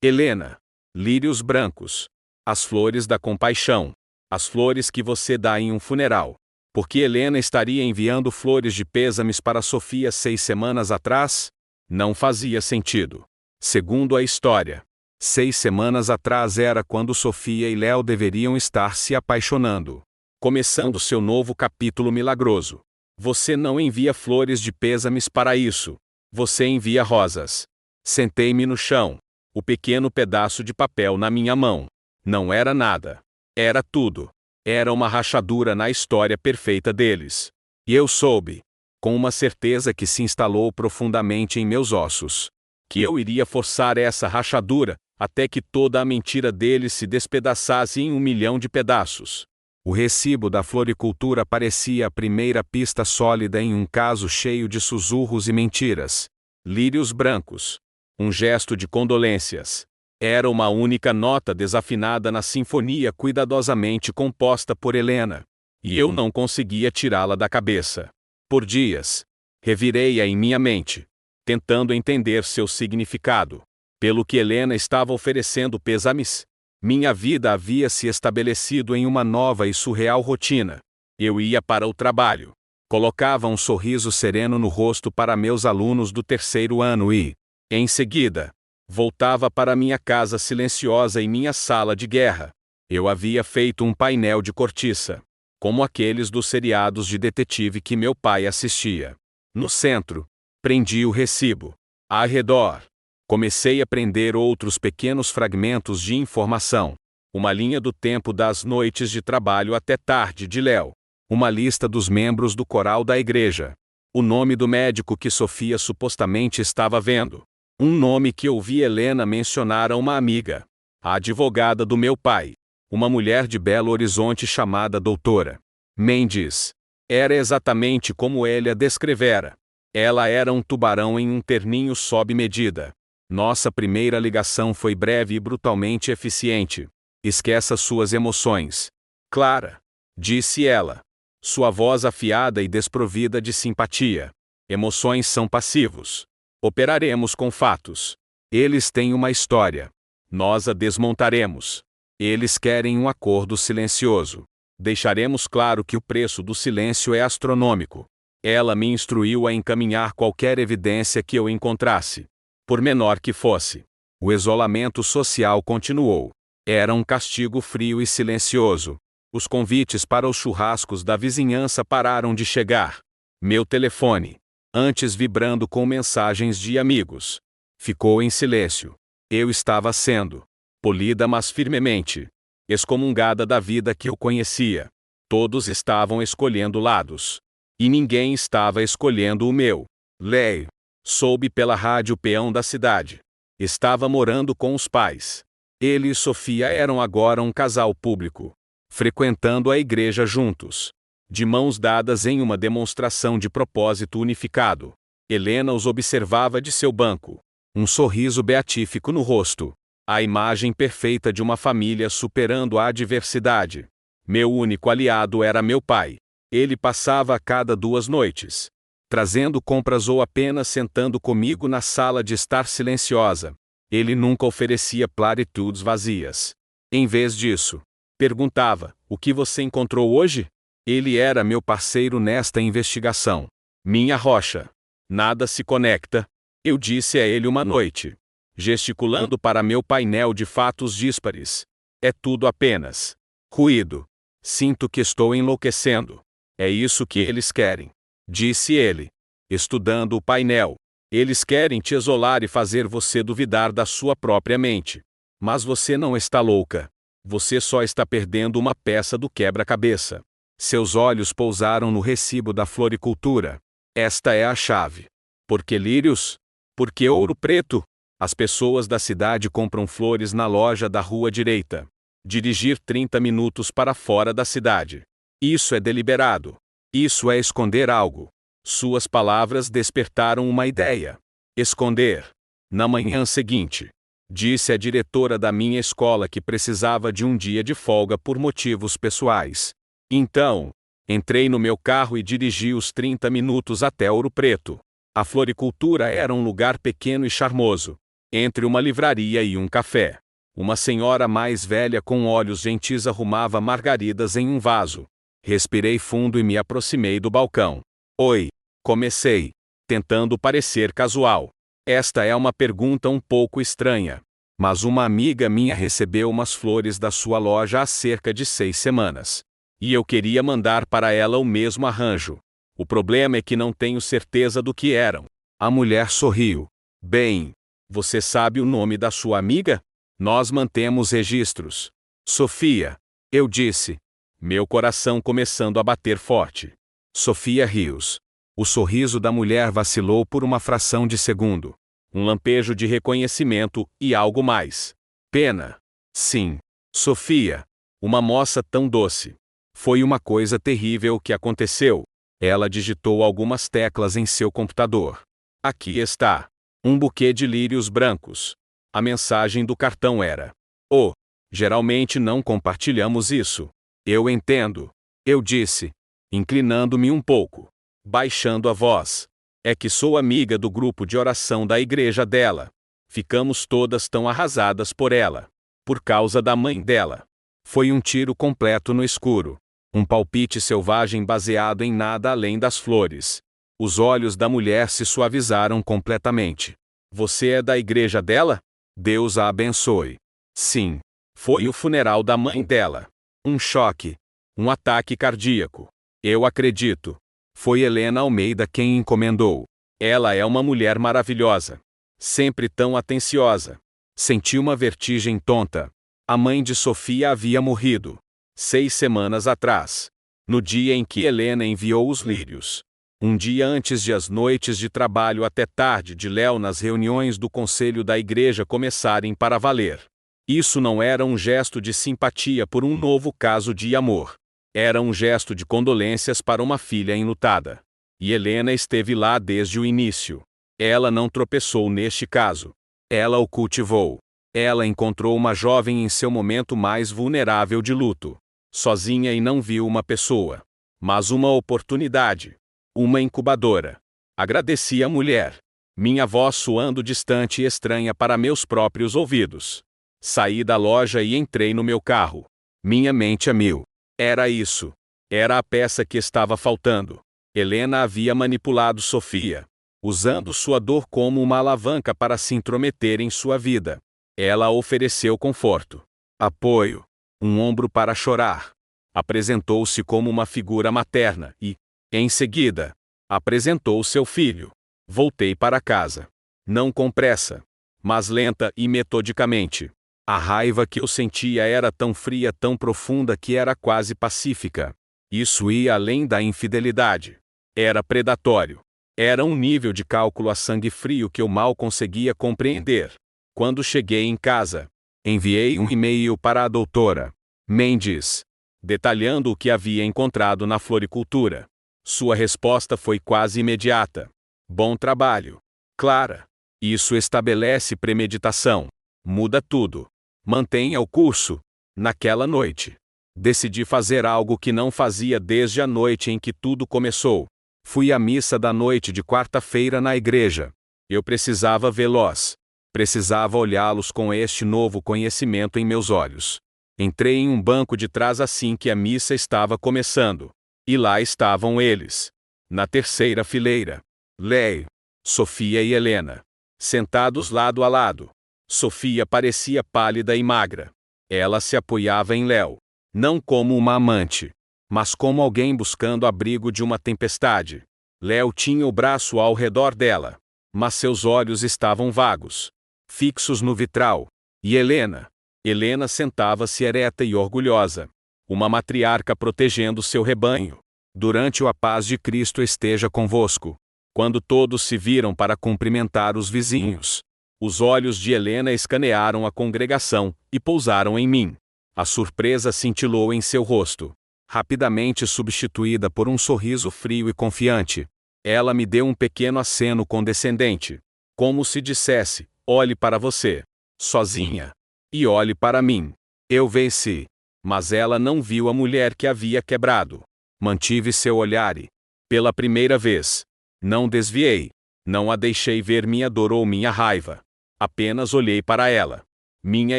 Helena. Lírios brancos. As flores da compaixão. As flores que você dá em um funeral. Porque Helena estaria enviando flores de pêsames para Sofia 6 semanas atrás? Não fazia sentido. Segundo a história, 6 semanas atrás era quando Sofia e Léo deveriam estar se apaixonando. Começando seu novo capítulo milagroso. Você não envia flores de pêsames para isso. Você envia rosas. Sentei-me no chão. O pequeno pedaço de papel na minha mão. Não era nada. Era tudo. Era uma rachadura na história perfeita deles. E eu soube, com uma certeza que se instalou profundamente em meus ossos, que eu iria forçar essa rachadura, até que toda a mentira deles se despedaçasse em 1 milhão de pedaços. O recibo da floricultura parecia a primeira pista sólida em um caso cheio de sussurros e mentiras. Lírios brancos. Um gesto de condolências. Era uma única nota desafinada na sinfonia cuidadosamente composta por Helena. E eu não conseguia tirá-la da cabeça. Por dias, revirei-a em minha mente, tentando entender seu significado. Pelo que Helena estava oferecendo pêsames, minha vida havia se estabelecido em uma nova e surreal rotina. Eu ia para o trabalho. Colocava um sorriso sereno no rosto para meus alunos do 3º ano e, em seguida, voltava para minha casa silenciosa em minha sala de guerra. Eu havia feito um painel de cortiça, como aqueles dos seriados de detetive que meu pai assistia. No centro, prendi o recibo. Ao redor, comecei a prender outros pequenos fragmentos de informação. Uma linha do tempo das noites de trabalho até tarde de Léo. Uma lista dos membros do coral da igreja. O nome do médico que Sofia supostamente estava vendo. Um nome que ouvi Helena mencionar a uma amiga. A advogada do meu pai. Uma mulher de Belo Horizonte chamada Doutora Mendes. Era exatamente como ele a descrevera. Ela era um tubarão em um terninho sob medida. Nossa primeira ligação foi breve e brutalmente eficiente. Esqueça suas emoções. Clara, disse ela. Sua voz afiada e desprovida de simpatia. Emoções são passivos. Operaremos com fatos. Eles têm uma história. Nós a desmontaremos. Eles querem um acordo silencioso. Deixaremos claro que o preço do silêncio é astronômico. Ela me instruiu a encaminhar qualquer evidência que eu encontrasse, por menor que fosse. O isolamento social continuou. Era um castigo frio e silencioso. Os convites para os churrascos da vizinhança pararam de chegar. Meu telefone, antes vibrando com mensagens de amigos, ficou em silêncio. Eu estava sendo polida, mas firmemente excomungada da vida que eu conhecia. Todos estavam escolhendo lados. E ninguém estava escolhendo o meu. Léo, soube pela rádio peão da cidade. Estava morando com os pais. Ele e Sofia eram agora um casal público, frequentando a igreja juntos, de mãos dadas em uma demonstração de propósito unificado. Helena os observava de seu banco, um sorriso beatífico no rosto. A imagem perfeita de uma família superando a adversidade. Meu único aliado era meu pai. Ele passava a cada 2 noites, trazendo compras ou apenas sentando comigo na sala de estar silenciosa. Ele nunca oferecia platitudes vazias. Em vez disso, perguntava: o que você encontrou hoje? Ele era meu parceiro nesta investigação. Minha rocha. Nada se conecta, eu disse a ele uma noite, gesticulando para meu painel de fatos díspares. É tudo apenas ruído. Sinto que estou enlouquecendo. É isso que eles querem, disse ele, estudando o painel. Eles querem te isolar e fazer você duvidar da sua própria mente. Mas você não está louca. Você só está perdendo uma peça do quebra-cabeça. Seus olhos pousaram no recibo da floricultura. Esta é a chave. Por que lírios? Por que ouro preto? As pessoas da cidade compram flores na loja da rua direita. Dirigir 30 minutos para fora da cidade. Isso é deliberado. Isso é esconder algo. Suas palavras despertaram uma ideia. Esconder. Na manhã seguinte, disse a diretora da minha escola que precisava de um dia de folga por motivos pessoais. Então, entrei no meu carro e dirigi os 30 minutos até Ouro Preto. A floricultura era um lugar pequeno e charmoso, entre uma livraria e um café. Uma senhora mais velha com olhos gentis arrumava margaridas em um vaso. Respirei fundo e me aproximei do balcão. Oi, comecei, tentando parecer casual. Esta é uma pergunta um pouco estranha, mas uma amiga minha recebeu umas flores da sua loja há cerca de 6 semanas. E eu queria mandar para ela o mesmo arranjo. O problema é que não tenho certeza do que eram. A mulher sorriu. Bem, você sabe o nome da sua amiga? Nós mantemos registros. Sofia, eu disse, meu coração começando a bater forte. Sofia Rios. O sorriso da mulher vacilou por uma fração de segundo. Um lampejo de reconhecimento e algo mais. Pena. Sim. Sofia. Uma moça tão doce. Foi uma coisa terrível que aconteceu. Ela digitou algumas teclas em seu computador. Aqui está. Um buquê de lírios brancos. A mensagem do cartão era: Oh, geralmente não compartilhamos isso. Eu entendo. Eu disse, inclinando-me um pouco, baixando a voz. É que sou amiga do grupo de oração da igreja dela. Ficamos todas tão arrasadas por ela. Por causa da mãe dela. Foi um tiro completo no escuro. Um palpite selvagem baseado em nada além das flores. Os olhos da mulher se suavizaram completamente. Você é da igreja dela? Deus a abençoe. Sim. Foi o funeral da mãe dela. Um choque. Um ataque cardíaco. Eu acredito. Foi Helena Almeida quem encomendou. Ela é uma mulher maravilhosa. Sempre tão atenciosa. Senti uma vertigem tonta. A mãe de Sofia havia morrido 6 semanas atrás. No dia em que Helena enviou os lírios. Um dia antes de as noites de trabalho até tarde de Léo nas reuniões do conselho da igreja começarem para valer. Isso não era um gesto de simpatia por um novo caso de amor. Era um gesto de condolências para uma filha enlutada. E Helena esteve lá desde o início. Ela não tropeçou neste caso. Ela o cultivou. Ela encontrou uma jovem em seu momento mais vulnerável de luto. Sozinha e não viu uma pessoa, mas uma oportunidade. Uma incubadora. Agradeci a mulher. Minha voz soando distante e estranha para meus próprios ouvidos. Saí da loja e entrei no meu carro. Minha mente a mil. Era isso. Era a peça que estava faltando. Helena havia manipulado Sofia, usando sua dor como uma alavanca para se intrometer em sua vida. Ela ofereceu conforto, apoio, um ombro para chorar. Apresentou-se como uma figura materna e, em seguida, apresentou seu filho. Voltei para casa. Não com pressa, mas lenta e metodicamente. A raiva que eu sentia era tão fria, tão profunda que era quase pacífica. Isso ia além da infidelidade. Era predatório. Era um nível de cálculo a sangue frio que eu mal conseguia compreender. Quando cheguei em casa, enviei um e-mail para a doutora Mendes, detalhando o que havia encontrado na floricultura. Sua resposta foi quase imediata. Bom trabalho, Clara. Isso estabelece premeditação. Muda tudo. Mantenha o curso. Naquela noite, decidi fazer algo que não fazia desde a noite em que tudo começou. Fui à missa da noite de quarta-feira na igreja. Eu precisava vê-los. Precisava olhá-los com este novo conhecimento em meus olhos. Entrei em um banco de trás assim que a missa estava começando. E lá estavam eles. Na terceira fileira, Léo, Sofia e Helena, sentados lado a lado. Sofia parecia pálida e magra. Ela se apoiava em Léo, não como uma amante, mas como alguém buscando abrigo de uma tempestade. Léo tinha o braço ao redor dela, mas seus olhos estavam vagos, fixos no vitral. E Helena sentava-se ereta e orgulhosa, uma matriarca protegendo seu rebanho. Durante a paz de Cristo esteja convosco. Quando todos se viram para cumprimentar os vizinhos, os olhos de Helena escanearam a congregação e pousaram em mim. A surpresa cintilou em seu rosto, rapidamente substituída por um sorriso frio e confiante. Ela me deu um pequeno aceno condescendente, como se dissesse: olhe para você, sozinha, e olhe para mim. Eu venci. Mas ela não viu a mulher que havia quebrado. Mantive seu olhar e, pela primeira vez, não desviei. Não a deixei ver minha dor ou minha raiva. Apenas olhei para ela. Minha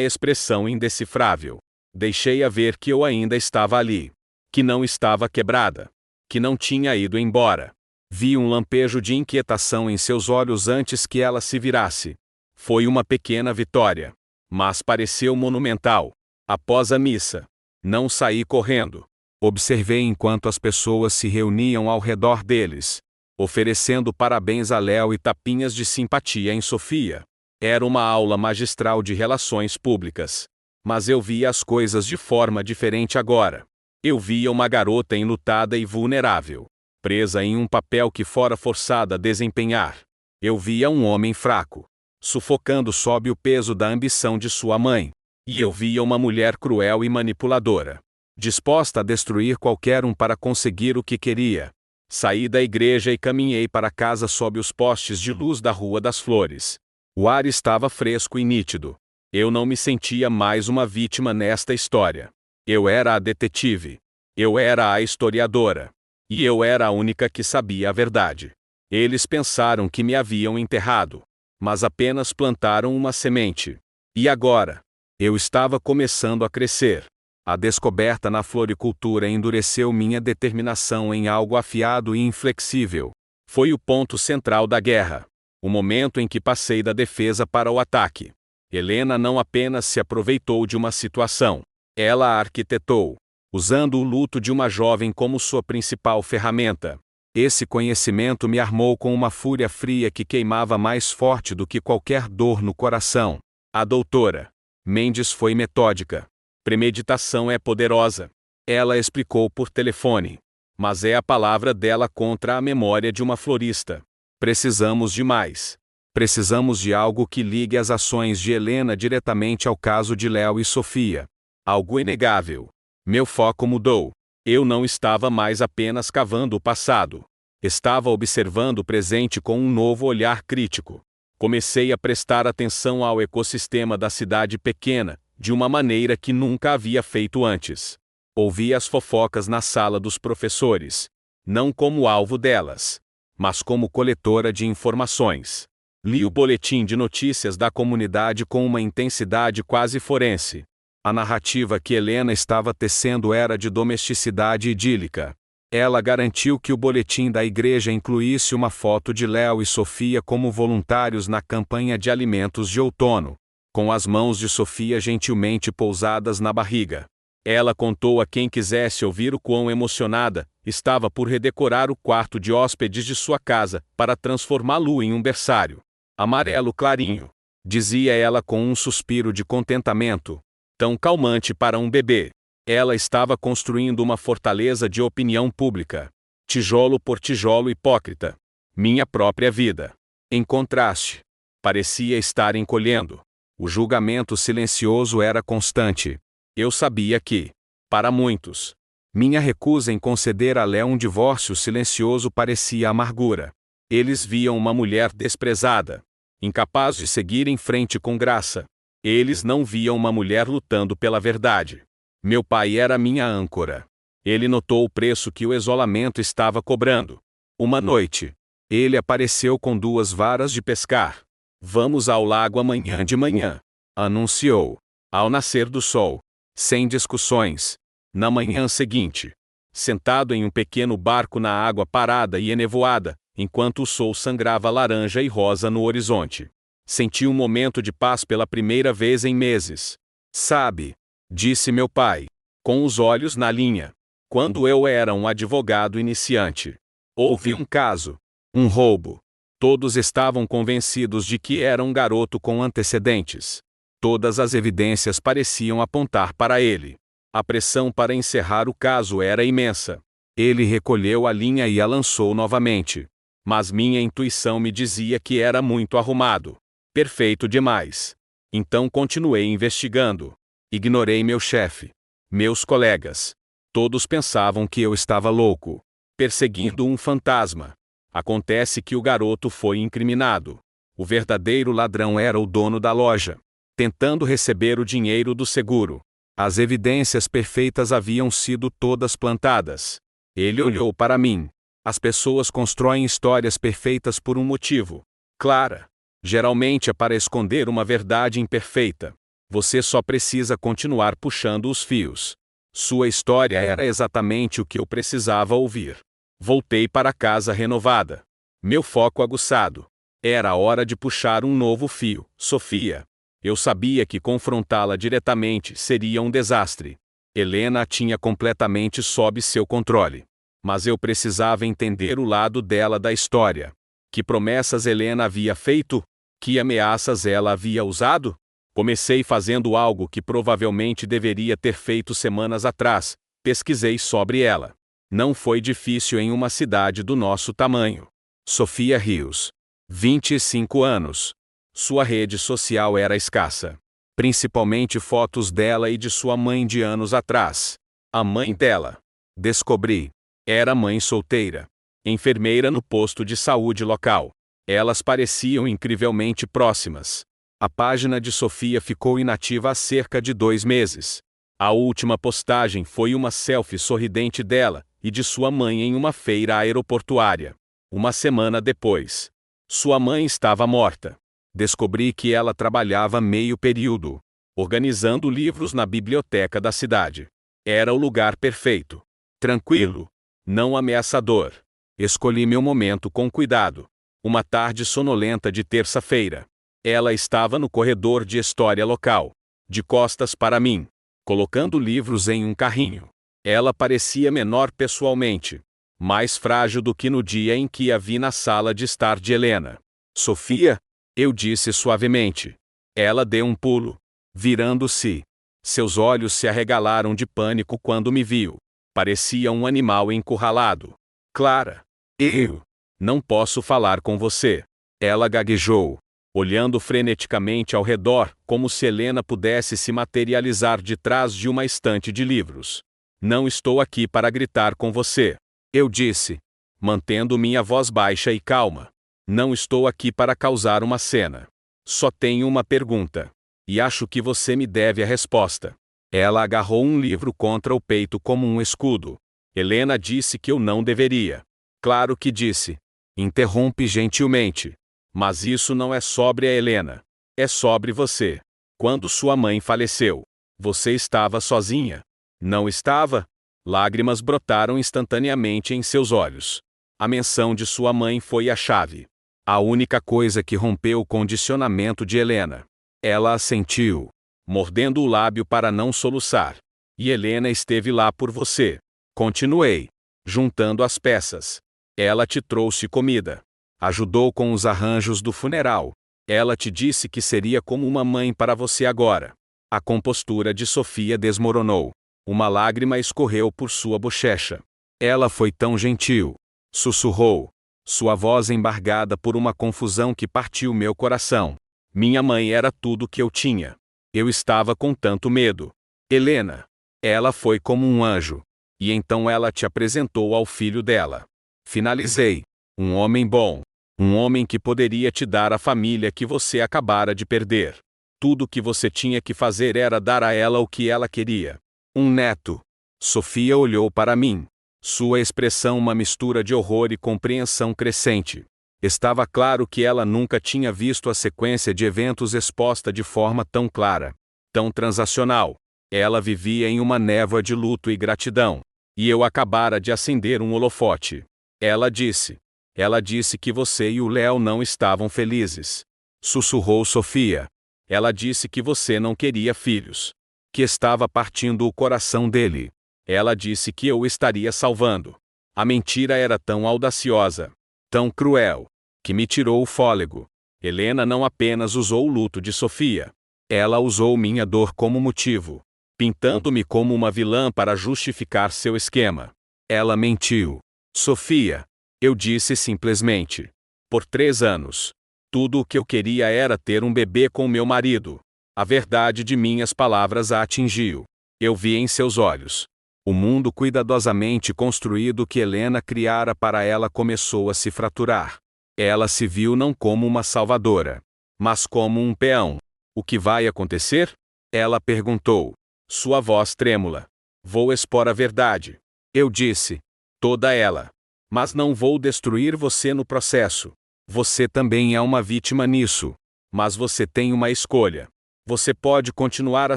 expressão indecifrável. Deixei-a ver que eu ainda estava ali. Que não estava quebrada. Que não tinha ido embora. Vi um lampejo de inquietação em seus olhos antes que ela se virasse. Foi uma pequena vitória, mas pareceu monumental. Após a missa, não saí correndo. Observei enquanto as pessoas se reuniam ao redor deles, oferecendo parabéns a Léo e tapinhas de simpatia em Sofia. Era uma aula magistral de relações públicas. Mas eu via as coisas de forma diferente agora. Eu via uma garota enlutada e vulnerável, presa em um papel que fora forçada a desempenhar. Eu via um homem fraco, sufocando sob o peso da ambição de sua mãe. E eu via uma mulher cruel e manipuladora, disposta a destruir qualquer um para conseguir o que queria. Saí da igreja e caminhei para casa sob os postes de luz da Rua das Flores. O ar estava fresco e nítido. Eu não me sentia mais uma vítima nesta história. Eu era a detetive. Eu era a historiadora. E eu era a única que sabia a verdade. Eles pensaram que me haviam enterrado, mas apenas plantaram uma semente. E agora? Eu estava começando a crescer. A descoberta na floricultura endureceu minha determinação em algo afiado e inflexível. Foi o ponto central da guerra. O momento em que passei da defesa para o ataque. Helena não apenas se aproveitou de uma situação. Ela a arquitetou, usando o luto de uma jovem como sua principal ferramenta. Esse conhecimento me armou com uma fúria fria que queimava mais forte do que qualquer dor no coração. A doutora Mendes foi metódica. Premeditação é poderosa. Ela explicou por telefone. Mas é a palavra dela contra a memória de uma florista. Precisamos de mais. Precisamos de algo que ligue as ações de Helena diretamente ao caso de Léo e Sofia. Algo inegável. Meu foco mudou. Eu não estava mais apenas cavando o passado. Estava observando o presente com um novo olhar crítico. Comecei a prestar atenção ao ecossistema da cidade pequena, de uma maneira que nunca havia feito antes. Ouvi as fofocas na sala dos professores, não como alvo delas, mas como coletora de informações. Li o boletim de notícias da comunidade com uma intensidade quase forense. A narrativa que Helena estava tecendo era de domesticidade idílica. Ela garantiu que o boletim da igreja incluísse uma foto de Léo e Sofia como voluntários na campanha de alimentos de outono, com as mãos de Sofia gentilmente pousadas na barriga. Ela contou a quem quisesse ouvir o quão emocionada estava por redecorar o quarto de hóspedes de sua casa para transformá-lo em um berçário amarelo clarinho, dizia ela com um suspiro de contentamento, tão calmante para um bebê. Ela estava construindo uma fortaleza de opinião pública, tijolo por tijolo hipócrita. Minha própria vida, em contraste, parecia estar encolhendo. O julgamento silencioso era constante. Eu sabia que, para muitos, minha recusa em conceder a Léo um divórcio silencioso parecia amargura. Eles viam uma mulher desprezada, incapaz de seguir em frente com graça. Eles não viam uma mulher lutando pela verdade. Meu pai era minha âncora. Ele notou o preço que o isolamento estava cobrando. Uma noite, ele apareceu com 2 varas de pescar. Vamos ao lago amanhã de manhã, anunciou. Ao nascer do sol, sem discussões. Na manhã seguinte, sentado em um pequeno barco na água parada e enevoada, enquanto o sol sangrava laranja e rosa no horizonte. Senti um momento de paz pela primeira vez em meses. Sabe, disse meu pai, com os olhos na linha. Quando eu era um advogado iniciante, houve um caso, um roubo. Todos estavam convencidos de que era um garoto com antecedentes. Todas as evidências pareciam apontar para ele. A pressão para encerrar o caso era imensa. Ele recolheu a linha e a lançou novamente. Mas minha intuição me dizia que era muito arrumado. Perfeito demais. Então continuei investigando. Ignorei meu chefe. Meus colegas. Todos pensavam que eu estava louco, perseguindo um fantasma. Acontece que o garoto foi incriminado. O verdadeiro ladrão era o dono da loja, tentando receber o dinheiro do seguro. As evidências perfeitas haviam sido todas plantadas. Ele olhou para mim. As pessoas constroem histórias perfeitas por um motivo. Clara. Geralmente é para esconder uma verdade imperfeita. Você só precisa continuar puxando os fios. Sua história era exatamente o que eu precisava ouvir. Voltei para casa renovada. Meu foco aguçado. Era hora de puxar um novo fio, Sofia. Eu sabia que confrontá-la diretamente seria um desastre. Helena a tinha completamente sob seu controle. Mas eu precisava entender o lado dela da história. Que promessas Helena havia feito? Que ameaças ela havia usado? Comecei fazendo algo que provavelmente deveria ter feito semanas atrás. Pesquisei sobre ela. Não foi difícil em uma cidade do nosso tamanho. Sofia Rios. 25 anos. Sua rede social era escassa. Principalmente fotos dela e de sua mãe de anos atrás. A mãe dela. Descobri. Era mãe solteira. Enfermeira no posto de saúde local. Elas pareciam incrivelmente próximas. A página de Sofia ficou inativa há cerca de 2 meses. A última postagem foi uma selfie sorridente dela e de sua mãe em uma feira aeroportuária. Uma semana depois, sua mãe estava morta. Descobri que ela trabalhava meio período, organizando livros na biblioteca da cidade. Era o lugar perfeito. Tranquilo. Não ameaçador. Escolhi meu momento com cuidado. Uma tarde sonolenta de terça-feira. Ela estava no corredor de história local, de costas para mim, colocando livros em um carrinho. Ela parecia menor pessoalmente, mais frágil do que no dia em que a vi na sala de estar de Helena. Sofia? Eu disse suavemente. Ela deu um pulo, virando-se. Seus olhos se arregalaram de pânico quando me viu. Parecia um animal encurralado. Clara. Eu não posso falar com você. Ela gaguejou, olhando freneticamente ao redor, como se Helena pudesse se materializar de trás de uma estante de livros. Não estou aqui para gritar com você. Eu disse, mantendo minha voz baixa e calma. Não estou aqui para causar uma cena. Só tenho uma pergunta. E acho que você me deve a resposta. Ela agarrou um livro contra o peito como um escudo. Helena disse que eu não deveria. Claro que disse. Interrompe gentilmente. Mas isso não é sobre a Helena. É sobre você. Quando sua mãe faleceu, você estava sozinha. Não estava? Lágrimas brotaram instantaneamente em seus olhos. A menção de sua mãe foi a chave. A única coisa que rompeu o condicionamento de Helena. Ela assentiu, mordendo o lábio para não soluçar. E Helena esteve lá por você. Continuei, juntando as peças. Ela te trouxe comida. Ajudou com os arranjos do funeral. Ela te disse que seria como uma mãe para você agora. A compostura de Sofia desmoronou. Uma lágrima escorreu por sua bochecha. Ela foi tão gentil. Sussurrou. Sua voz embargada por uma confusão que partiu meu coração. Minha mãe era tudo que eu tinha. Eu estava com tanto medo. Helena. Ela foi como um anjo. E então ela te apresentou ao filho dela. Finalizei. Um homem bom. Um homem que poderia te dar a família que você acabara de perder. Tudo que você tinha que fazer era dar a ela o que ela queria. Um neto. Sofia olhou para mim. Sua expressão uma mistura de horror e compreensão crescente. Estava claro que ela nunca tinha visto a sequência de eventos exposta de forma tão clara, tão transacional. Ela vivia em uma névoa de luto e gratidão. e eu acabara de acender um holofote. Ela disse. Ela disse que você e o Léo não estavam felizes. Sussurrou Sofia. Ela disse que você não queria filhos. Que estava partindo o coração dele. Ela disse que eu o estaria salvando. A mentira era tão audaciosa, tão cruel, que me tirou o fôlego. Helena não apenas usou o luto de Sofia. Ela usou minha dor como motivo, pintando-me como uma vilã para justificar seu esquema. Ela mentiu. Sofia, eu disse simplesmente. Por 3 anos. Tudo o que eu queria era ter um bebê com meu marido. A verdade de minhas palavras a atingiu. Eu vi em seus olhos. O mundo cuidadosamente construído que Helena criara para ela começou a se fraturar. Ela se viu não como uma salvadora, mas como um peão. O que vai acontecer? Ela perguntou. Sua voz trêmula. Vou expor a verdade. Eu disse. Toda ela. Mas não vou destruir você no processo. Você também é uma vítima nisso. Mas você tem uma escolha. Você pode continuar a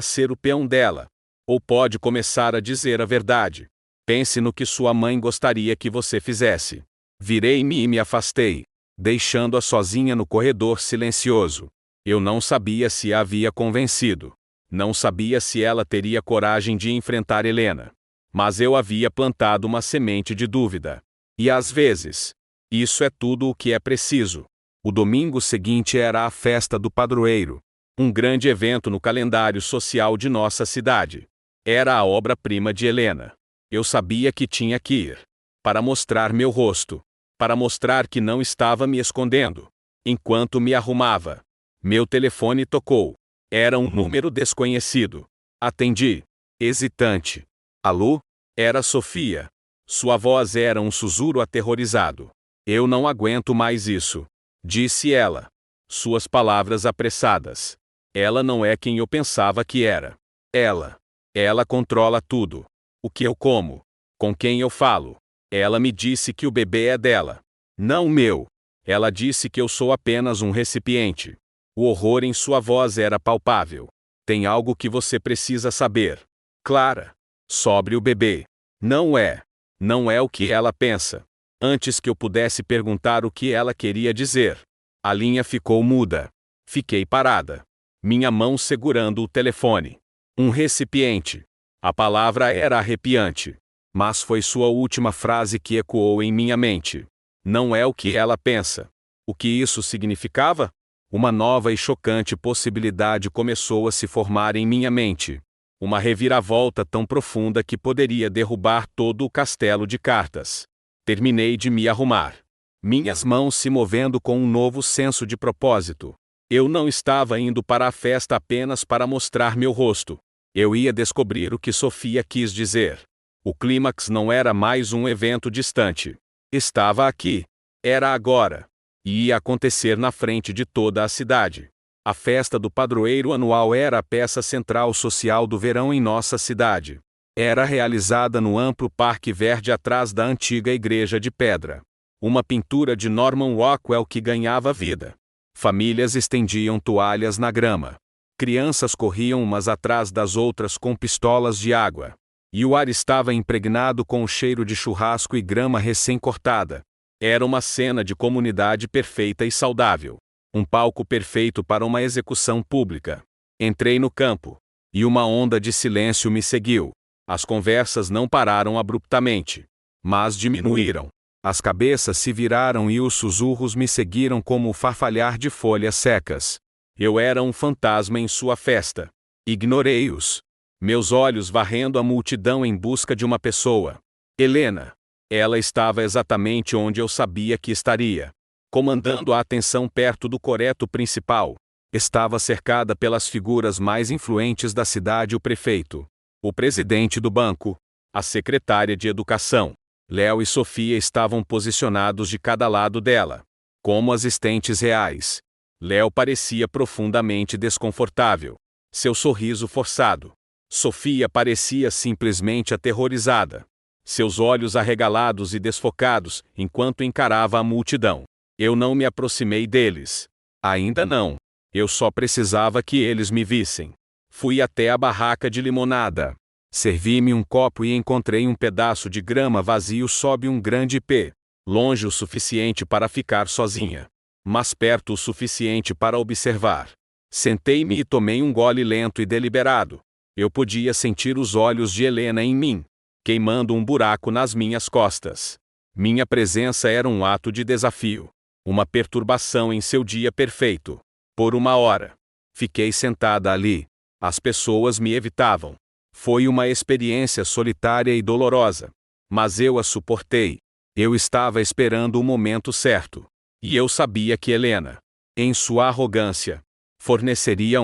ser o peão dela. Ou pode começar a dizer a verdade. Pense no que sua mãe gostaria que você fizesse. Virei-me e me afastei, deixando-a sozinha no corredor silencioso. Eu não sabia se a havia convencido. Não sabia se ela teria coragem de enfrentar Helena. Mas eu havia plantado uma semente de dúvida. E às vezes, isso é tudo o que é preciso. O domingo seguinte era a festa do padroeiro. Um grande evento no calendário social de nossa cidade. Era a obra-prima de Helena. Eu sabia que tinha que ir. Para mostrar meu rosto. Para mostrar que não estava me escondendo. Enquanto me arrumava, meu telefone tocou. Era um número desconhecido. Atendi. Hesitante. Alô? Era Sofia. Sua voz era um sussurro aterrorizado. Eu não aguento mais isso, disse ela. Suas palavras apressadas. Ela não é quem eu pensava que era. Ela controla tudo. O que eu como. Com quem eu falo. Ela me disse que o bebê é dela. Não meu. Ela disse que eu sou apenas um recipiente. O horror em sua voz era palpável. Tem algo que você precisa saber. Clara. Sobre o bebê. Não é. Não é o que ela pensa. Antes que eu pudesse perguntar o que ela queria dizer, a linha ficou muda. Fiquei parada. Minha mão segurando o telefone. Um recipiente. A palavra era arrepiante. Mas foi sua última frase que ecoou em minha mente. Não é o que ela pensa. O que isso significava? Uma nova e chocante possibilidade começou a se formar em minha mente. Uma reviravolta tão profunda que poderia derrubar todo o castelo de cartas. Terminei de me arrumar. Minhas mãos se movendo com um novo senso de propósito. Eu não estava indo para a festa apenas para mostrar meu rosto. Eu ia descobrir o que Sofia quis dizer. O clímax não era mais um evento distante. Estava aqui. Era agora. E ia acontecer na frente de toda a cidade. A festa do padroeiro anual era a peça central social do verão em nossa cidade. Era realizada no amplo parque verde atrás da antiga igreja de pedra. Uma pintura de Norman Rockwell que ganhava vida. Famílias estendiam toalhas na grama. Crianças corriam umas atrás das outras com pistolas de água. E o ar estava impregnado com o cheiro de churrasco e grama recém-cortada. Era uma cena de comunidade perfeita e saudável. Um palco perfeito para uma execução pública. Entrei no campo. E uma onda de silêncio me seguiu. As conversas não pararam abruptamente. Mas diminuíram. As cabeças se viraram e os sussurros me seguiram como o farfalhar de folhas secas. Eu era um fantasma em sua festa. Ignorei-os. Meus olhos varrendo a multidão em busca de uma pessoa. Helena. Ela estava exatamente onde eu sabia que estaria. Comandando a atenção perto do coreto principal. Estava cercada pelas figuras mais influentes da cidade: o prefeito, o presidente do banco, a secretária de educação. Léo e Sofia estavam posicionados de cada lado dela, como assistentes reais. Léo parecia profundamente desconfortável. Seu sorriso forçado. Sofia parecia simplesmente aterrorizada. Seus olhos arregalados e desfocados, enquanto encarava a multidão. Eu não me aproximei deles. Ainda não. Eu só precisava que eles me vissem. Fui até a barraca de limonada. Servi-me um copo e encontrei um pedaço de grama vazio sob um grande pé, longe o suficiente para ficar sozinha, mas perto o suficiente para observar. Sentei-me e tomei um gole lento e deliberado. Eu podia sentir os olhos de Helena em mim, queimando um buraco nas minhas costas. Minha presença era um ato de desafio, uma perturbação em seu dia perfeito. Por uma hora, fiquei sentada ali. As pessoas me evitavam. Foi uma experiência solitária e dolorosa, mas eu a suportei. Eu estava esperando o momento certo. E eu sabia que Helena, em sua arrogância, forneceria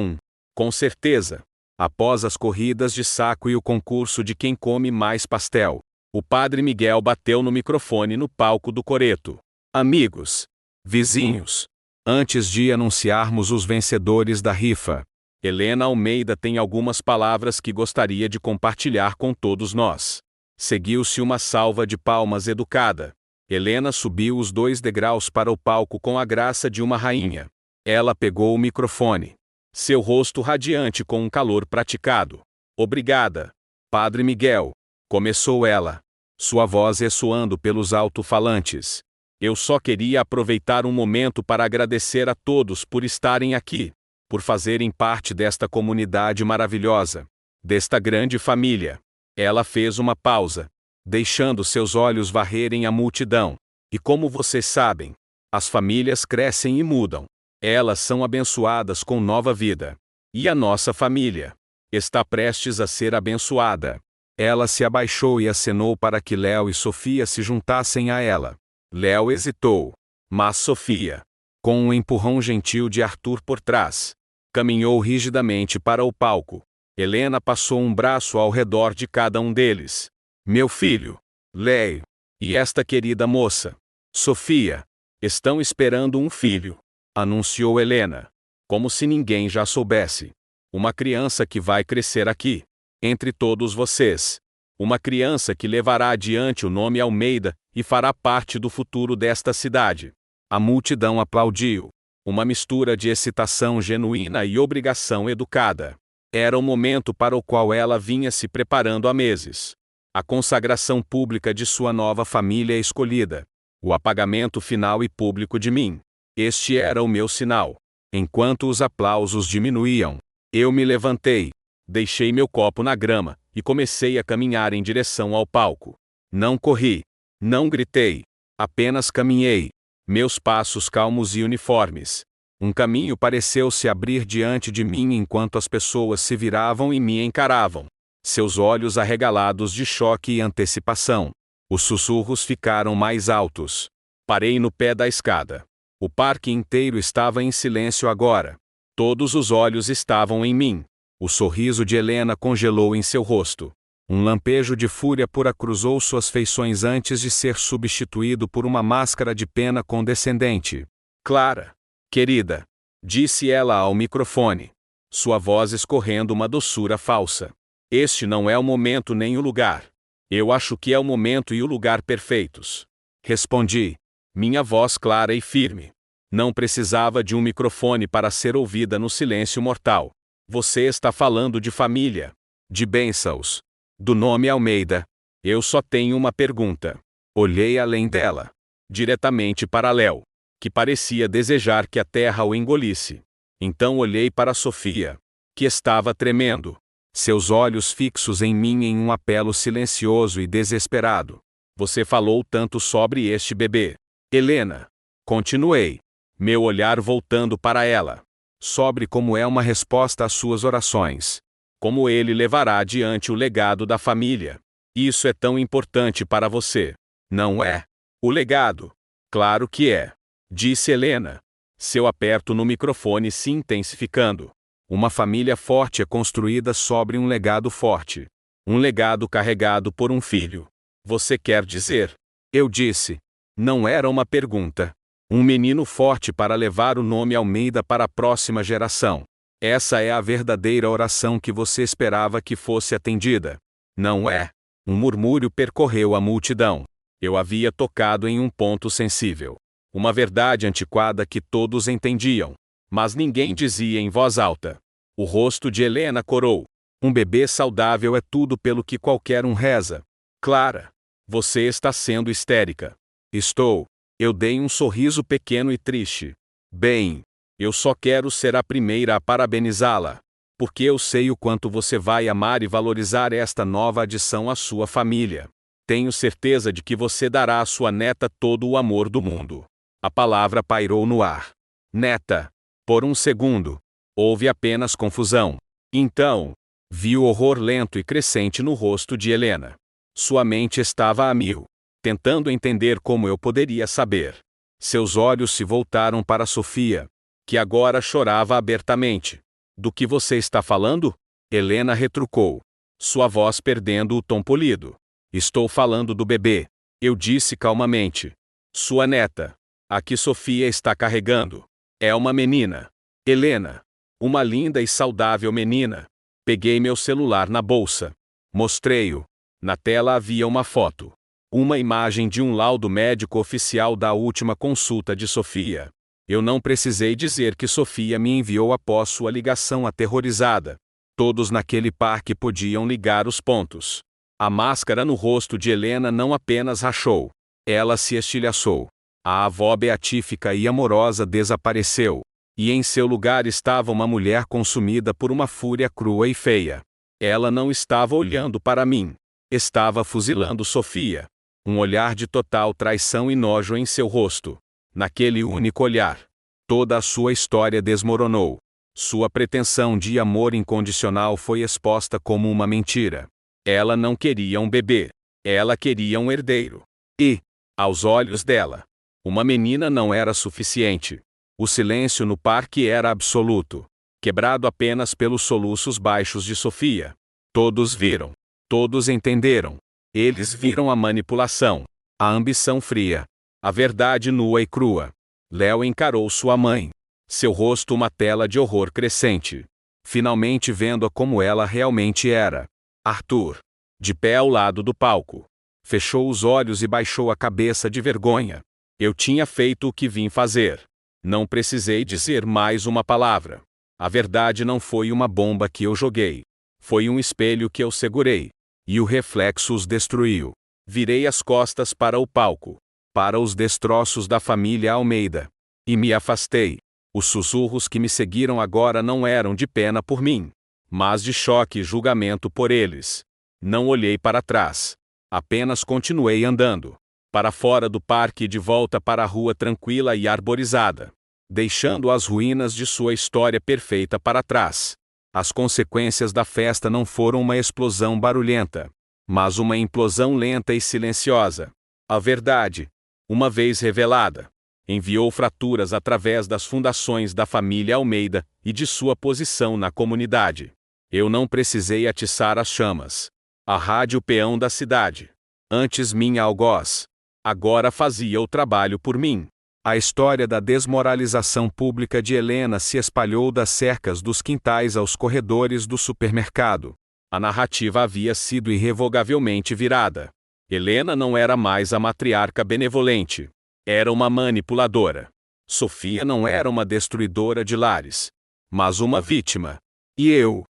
com certeza. Após as corridas de saco e o concurso de quem come mais pastel, o padre Miguel bateu no microfone no palco do coreto. Amigos, vizinhos, antes de anunciarmos os vencedores da rifa, Helena Almeida tem algumas palavras que gostaria de compartilhar com todos nós. Seguiu-se uma salva de palmas educada. Helena subiu os 2 degraus para o palco com a graça de uma rainha. Ela pegou o microfone. Seu rosto radiante com um calor praticado. Obrigada, Padre Miguel, começou ela. Sua voz ressoando pelos alto-falantes. Eu só queria aproveitar um momento para agradecer a todos por estarem aqui, por fazerem parte desta comunidade maravilhosa, desta grande família. Ela fez uma pausa, deixando seus olhos varrerem a multidão. E como vocês sabem, as famílias crescem e mudam. Elas são abençoadas com nova vida. E a nossa família está prestes a ser abençoada. Ela se abaixou e acenou para que Léo e Sofia se juntassem a ela. Léo hesitou, mas Sofia, com um empurrão gentil de Arthur por trás, caminhou rigidamente para o palco. Helena passou um braço ao redor de cada um deles. Meu filho, Léo, e esta querida moça, Sofia, estão esperando um filho, anunciou Helena, como se ninguém já soubesse. Uma criança que vai crescer aqui, entre todos vocês. Uma criança que levará adiante o nome Almeida e fará parte do futuro desta cidade. A multidão aplaudiu. Uma mistura de excitação genuína e obrigação educada. Era o momento para o qual ela vinha se preparando há meses. A consagração pública de sua nova família escolhida. O apagamento final e público de mim. Este era o meu sinal. Enquanto os aplausos diminuíam, eu me levantei, deixei meu copo na grama e comecei a caminhar em direção ao palco. Não corri, não gritei, apenas caminhei, meus passos calmos e uniformes. Um caminho pareceu se abrir diante de mim enquanto as pessoas se viravam e me encaravam. Seus olhos arregalados de choque e antecipação. Os sussurros ficaram mais altos. Parei no pé da escada. O parque inteiro estava em silêncio agora. Todos os olhos estavam em mim. O sorriso de Helena congelou em seu rosto. Um lampejo de fúria pura cruzou suas feições antes de ser substituído por uma máscara de pena condescendente. Clara, querida, disse ela ao microfone, sua voz escorrendo uma doçura falsa. Este não é o momento nem o lugar. Eu acho que é o momento e o lugar perfeitos. Respondi, minha voz clara e firme. Não precisava de um microfone para ser ouvida no silêncio mortal. Você está falando de família, de bênçãos, do nome Almeida. Eu só tenho uma pergunta. Olhei além dela, diretamente para Léo, que parecia desejar que a terra o engolisse. Então olhei para Sofia, que estava tremendo, seus olhos fixos em mim em um apelo silencioso e desesperado. Você falou tanto sobre este bebê, Helena. Continuei, meu olhar voltando para ela. Sobre como é uma resposta às suas orações. Como ele levará adiante o legado da família. Isso é tão importante para você, não é? O legado? Claro que é, disse Helena, seu aperto no microfone se intensificando. Uma família forte é construída sobre um legado forte. Um legado carregado por um filho. Você quer dizer? Eu disse. Não era uma pergunta. Um menino forte para levar o nome Almeida para a próxima geração. Essa é a verdadeira oração que você esperava que fosse atendida. Não é? Um murmúrio percorreu a multidão. Eu havia tocado em um ponto sensível. Uma verdade antiquada que todos entendiam, mas ninguém dizia em voz alta. O rosto de Helena corou. Um bebê saudável é tudo pelo que qualquer um reza. Clara, você está sendo histérica. Estou. Eu dei um sorriso pequeno e triste. Bem, eu só quero ser a primeira a parabenizá-la. Porque eu sei o quanto você vai amar e valorizar esta nova adição à sua família. Tenho certeza de que você dará à sua neta todo o amor do mundo. A palavra pairou no ar. Neta. Por um segundo, houve apenas confusão. Então, vi o horror lento e crescente no rosto de Helena. Sua mente estava a mil, tentando entender como eu poderia saber. Seus olhos se voltaram para Sofia, que agora chorava abertamente. Do que você está falando? Helena retrucou, sua voz perdendo o tom polido. Estou falando do bebê, eu disse calmamente. Sua neta, a que Sofia está carregando. É uma menina. Helena. Uma linda e saudável menina. Peguei meu celular na bolsa. Mostrei-o. Na tela havia uma foto. Uma imagem de um laudo médico oficial da última consulta de Sofia. Eu não precisei dizer que Sofia me enviou após sua ligação aterrorizada. Todos naquele parque podiam ligar os pontos. A máscara no rosto de Helena não apenas rachou. Ela se estilhaçou. A avó beatífica e amorosa desapareceu. E em seu lugar estava uma mulher consumida por uma fúria crua e feia. Ela não estava olhando para mim. Estava fuzilando Sofia. Um olhar de total traição e nojo em seu rosto. Naquele único olhar, toda a sua história desmoronou. Sua pretensão de amor incondicional foi exposta como uma mentira. Ela não queria um bebê. Ela queria um herdeiro. E, aos olhos dela, uma menina não era suficiente. O silêncio no parque era absoluto, quebrado apenas pelos soluços baixos de Sofia. Todos viram. Todos entenderam. Eles viram a manipulação, a ambição fria, a verdade nua e crua. Léo encarou sua mãe. Seu rosto uma tela de horror crescente. Finalmente vendo-a como ela realmente era. Arthur, de pé ao lado do palco, fechou os olhos e baixou a cabeça de vergonha. Eu tinha feito o que vim fazer. Não precisei dizer mais uma palavra. A verdade não foi uma bomba que eu joguei. Foi um espelho que eu segurei. E o reflexo os destruiu. Virei as costas para o palco, para os destroços da família Almeida. E me afastei. Os sussurros que me seguiram agora não eram de pena por mim, mas de choque e julgamento por eles. Não olhei para trás. Apenas continuei andando. Para fora do parque e de volta para a rua tranquila e arborizada, deixando as ruínas de sua história perfeita para trás. As consequências da festa não foram uma explosão barulhenta, mas uma implosão lenta e silenciosa. A verdade, uma vez revelada, enviou fraturas através das fundações da família Almeida e de sua posição na comunidade. Eu não precisei atiçar as chamas. A rádio peão da cidade, antes minha algoz, agora fazia o trabalho por mim. A história da desmoralização pública de Helena se espalhou das cercas dos quintais aos corredores do supermercado. A narrativa havia sido irrevogavelmente virada. Helena não era mais a matriarca benevolente. Era uma manipuladora. Sofia não era uma destruidora de lares, mas uma vítima. E eu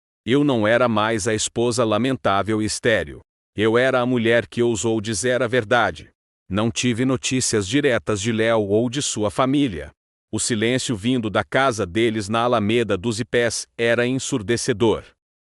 não era mais a esposa lamentável e estéril. Eu era a mulher que ousou dizer a verdade. Não tive notícias diretas de Léo ou de sua família. O silêncio vindo da casa deles na Alameda dos Ipés era ensurdecedor.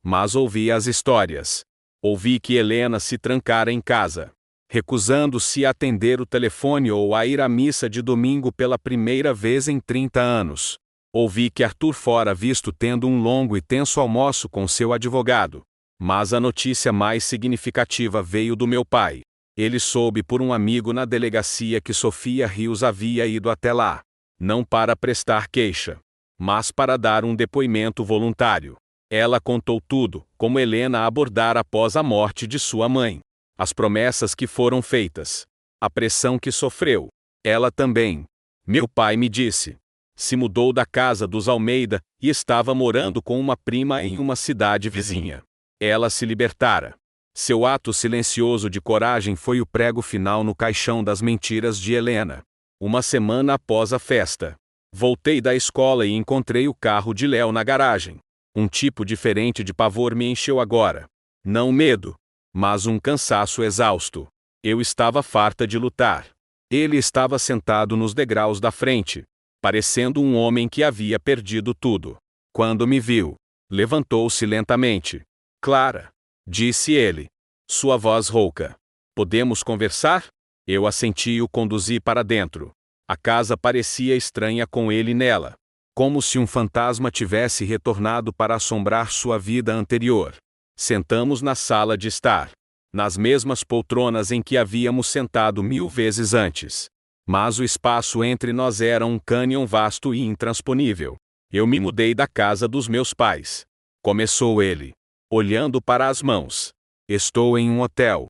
Mas ouvi as histórias. Ouvi que Helena se trancara em casa, recusando-se a atender o telefone ou a ir à missa de domingo pela primeira vez em 30 anos. Ouvi que Arthur fora visto tendo um longo e tenso almoço com seu advogado. Mas a notícia mais significativa veio do meu pai. Ele soube por um amigo na delegacia que Sofia Rios havia ido até lá, não para prestar queixa, mas para dar um depoimento voluntário. Ela contou tudo, como Helena a abordara após a morte de sua mãe, as promessas que foram feitas, a pressão que sofreu. Ela também, meu pai me disse, se mudou da casa dos Almeida e estava morando com uma prima em uma cidade vizinha. Ela se libertara. Seu ato silencioso de coragem foi o prego final no caixão das mentiras de Helena. Uma semana após a festa, voltei da escola e encontrei o carro de Léo na garagem. Um tipo diferente de pavor me encheu agora. Não medo, mas um cansaço exausto. Eu estava farta de lutar. Ele estava sentado nos degraus da frente, parecendo um homem que havia perdido tudo. Quando me viu, levantou-se lentamente. Clara, disse ele. Sua voz rouca. Podemos conversar? Eu assenti e o conduzi para dentro. A casa parecia estranha com ele nela, como se um fantasma tivesse retornado para assombrar sua vida anterior. Sentamos na sala de estar, nas mesmas poltronas em que havíamos sentado 1000 vezes antes. Mas o espaço entre nós era um cânion vasto e intransponível. Eu me mudei da casa dos meus pais. Começou ele, olhando para as mãos. Estou em um hotel.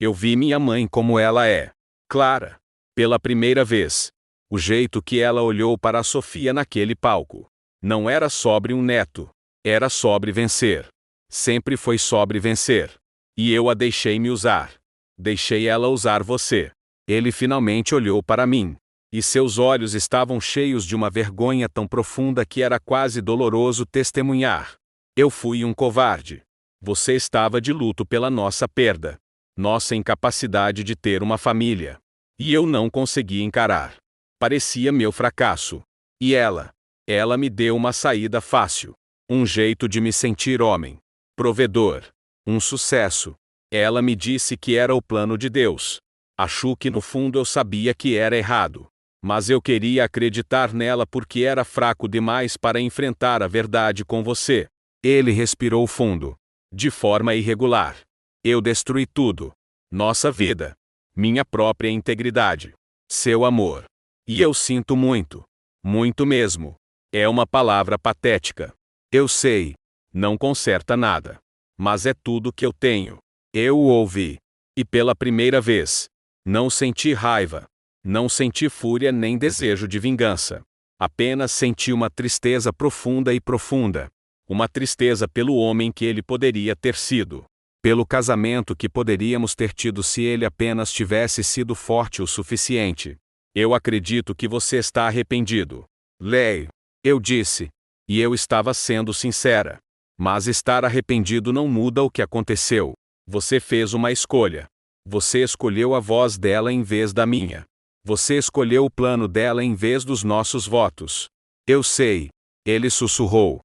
Eu vi minha mãe como ela é. Clara. Pela primeira vez. O jeito que ela olhou para a Sofia naquele palco. Não era sobre um neto. Era sobre vencer. Sempre foi sobre vencer. E eu a deixei me usar. Deixei ela usar você. Ele finalmente olhou para mim. E seus olhos estavam cheios de uma vergonha tão profunda que era quase doloroso testemunhar. Eu fui um covarde. Você estava de luto pela nossa perda. Nossa incapacidade de ter uma família. E eu não consegui encarar. Parecia meu fracasso. E ela me deu uma saída fácil. Um jeito de me sentir homem. Provedor. Um sucesso. Ela me disse que era o plano de Deus. Achou que no fundo eu sabia que era errado. Mas eu queria acreditar nela porque era fraco demais para enfrentar a verdade com você. Ele respirou fundo. De forma irregular. Eu destruí tudo. Nossa vida. Minha própria integridade. Seu amor. E eu sinto muito. Muito mesmo. É uma palavra patética. Eu sei. Não conserta nada. Mas é tudo que eu tenho. Eu o ouvi. E pela primeira vez. Não senti raiva. Não senti fúria nem desejo de vingança. Apenas senti uma tristeza profunda e profunda. Uma tristeza pelo homem que ele poderia ter sido. Pelo casamento que poderíamos ter tido se ele apenas tivesse sido forte o suficiente. Eu acredito que você está arrependido. Leigh, eu disse. E eu estava sendo sincera. Mas estar arrependido não muda o que aconteceu. Você fez uma escolha. Você escolheu a voz dela em vez da minha. Você escolheu o plano dela em vez dos nossos votos. Eu sei. Ele sussurrou.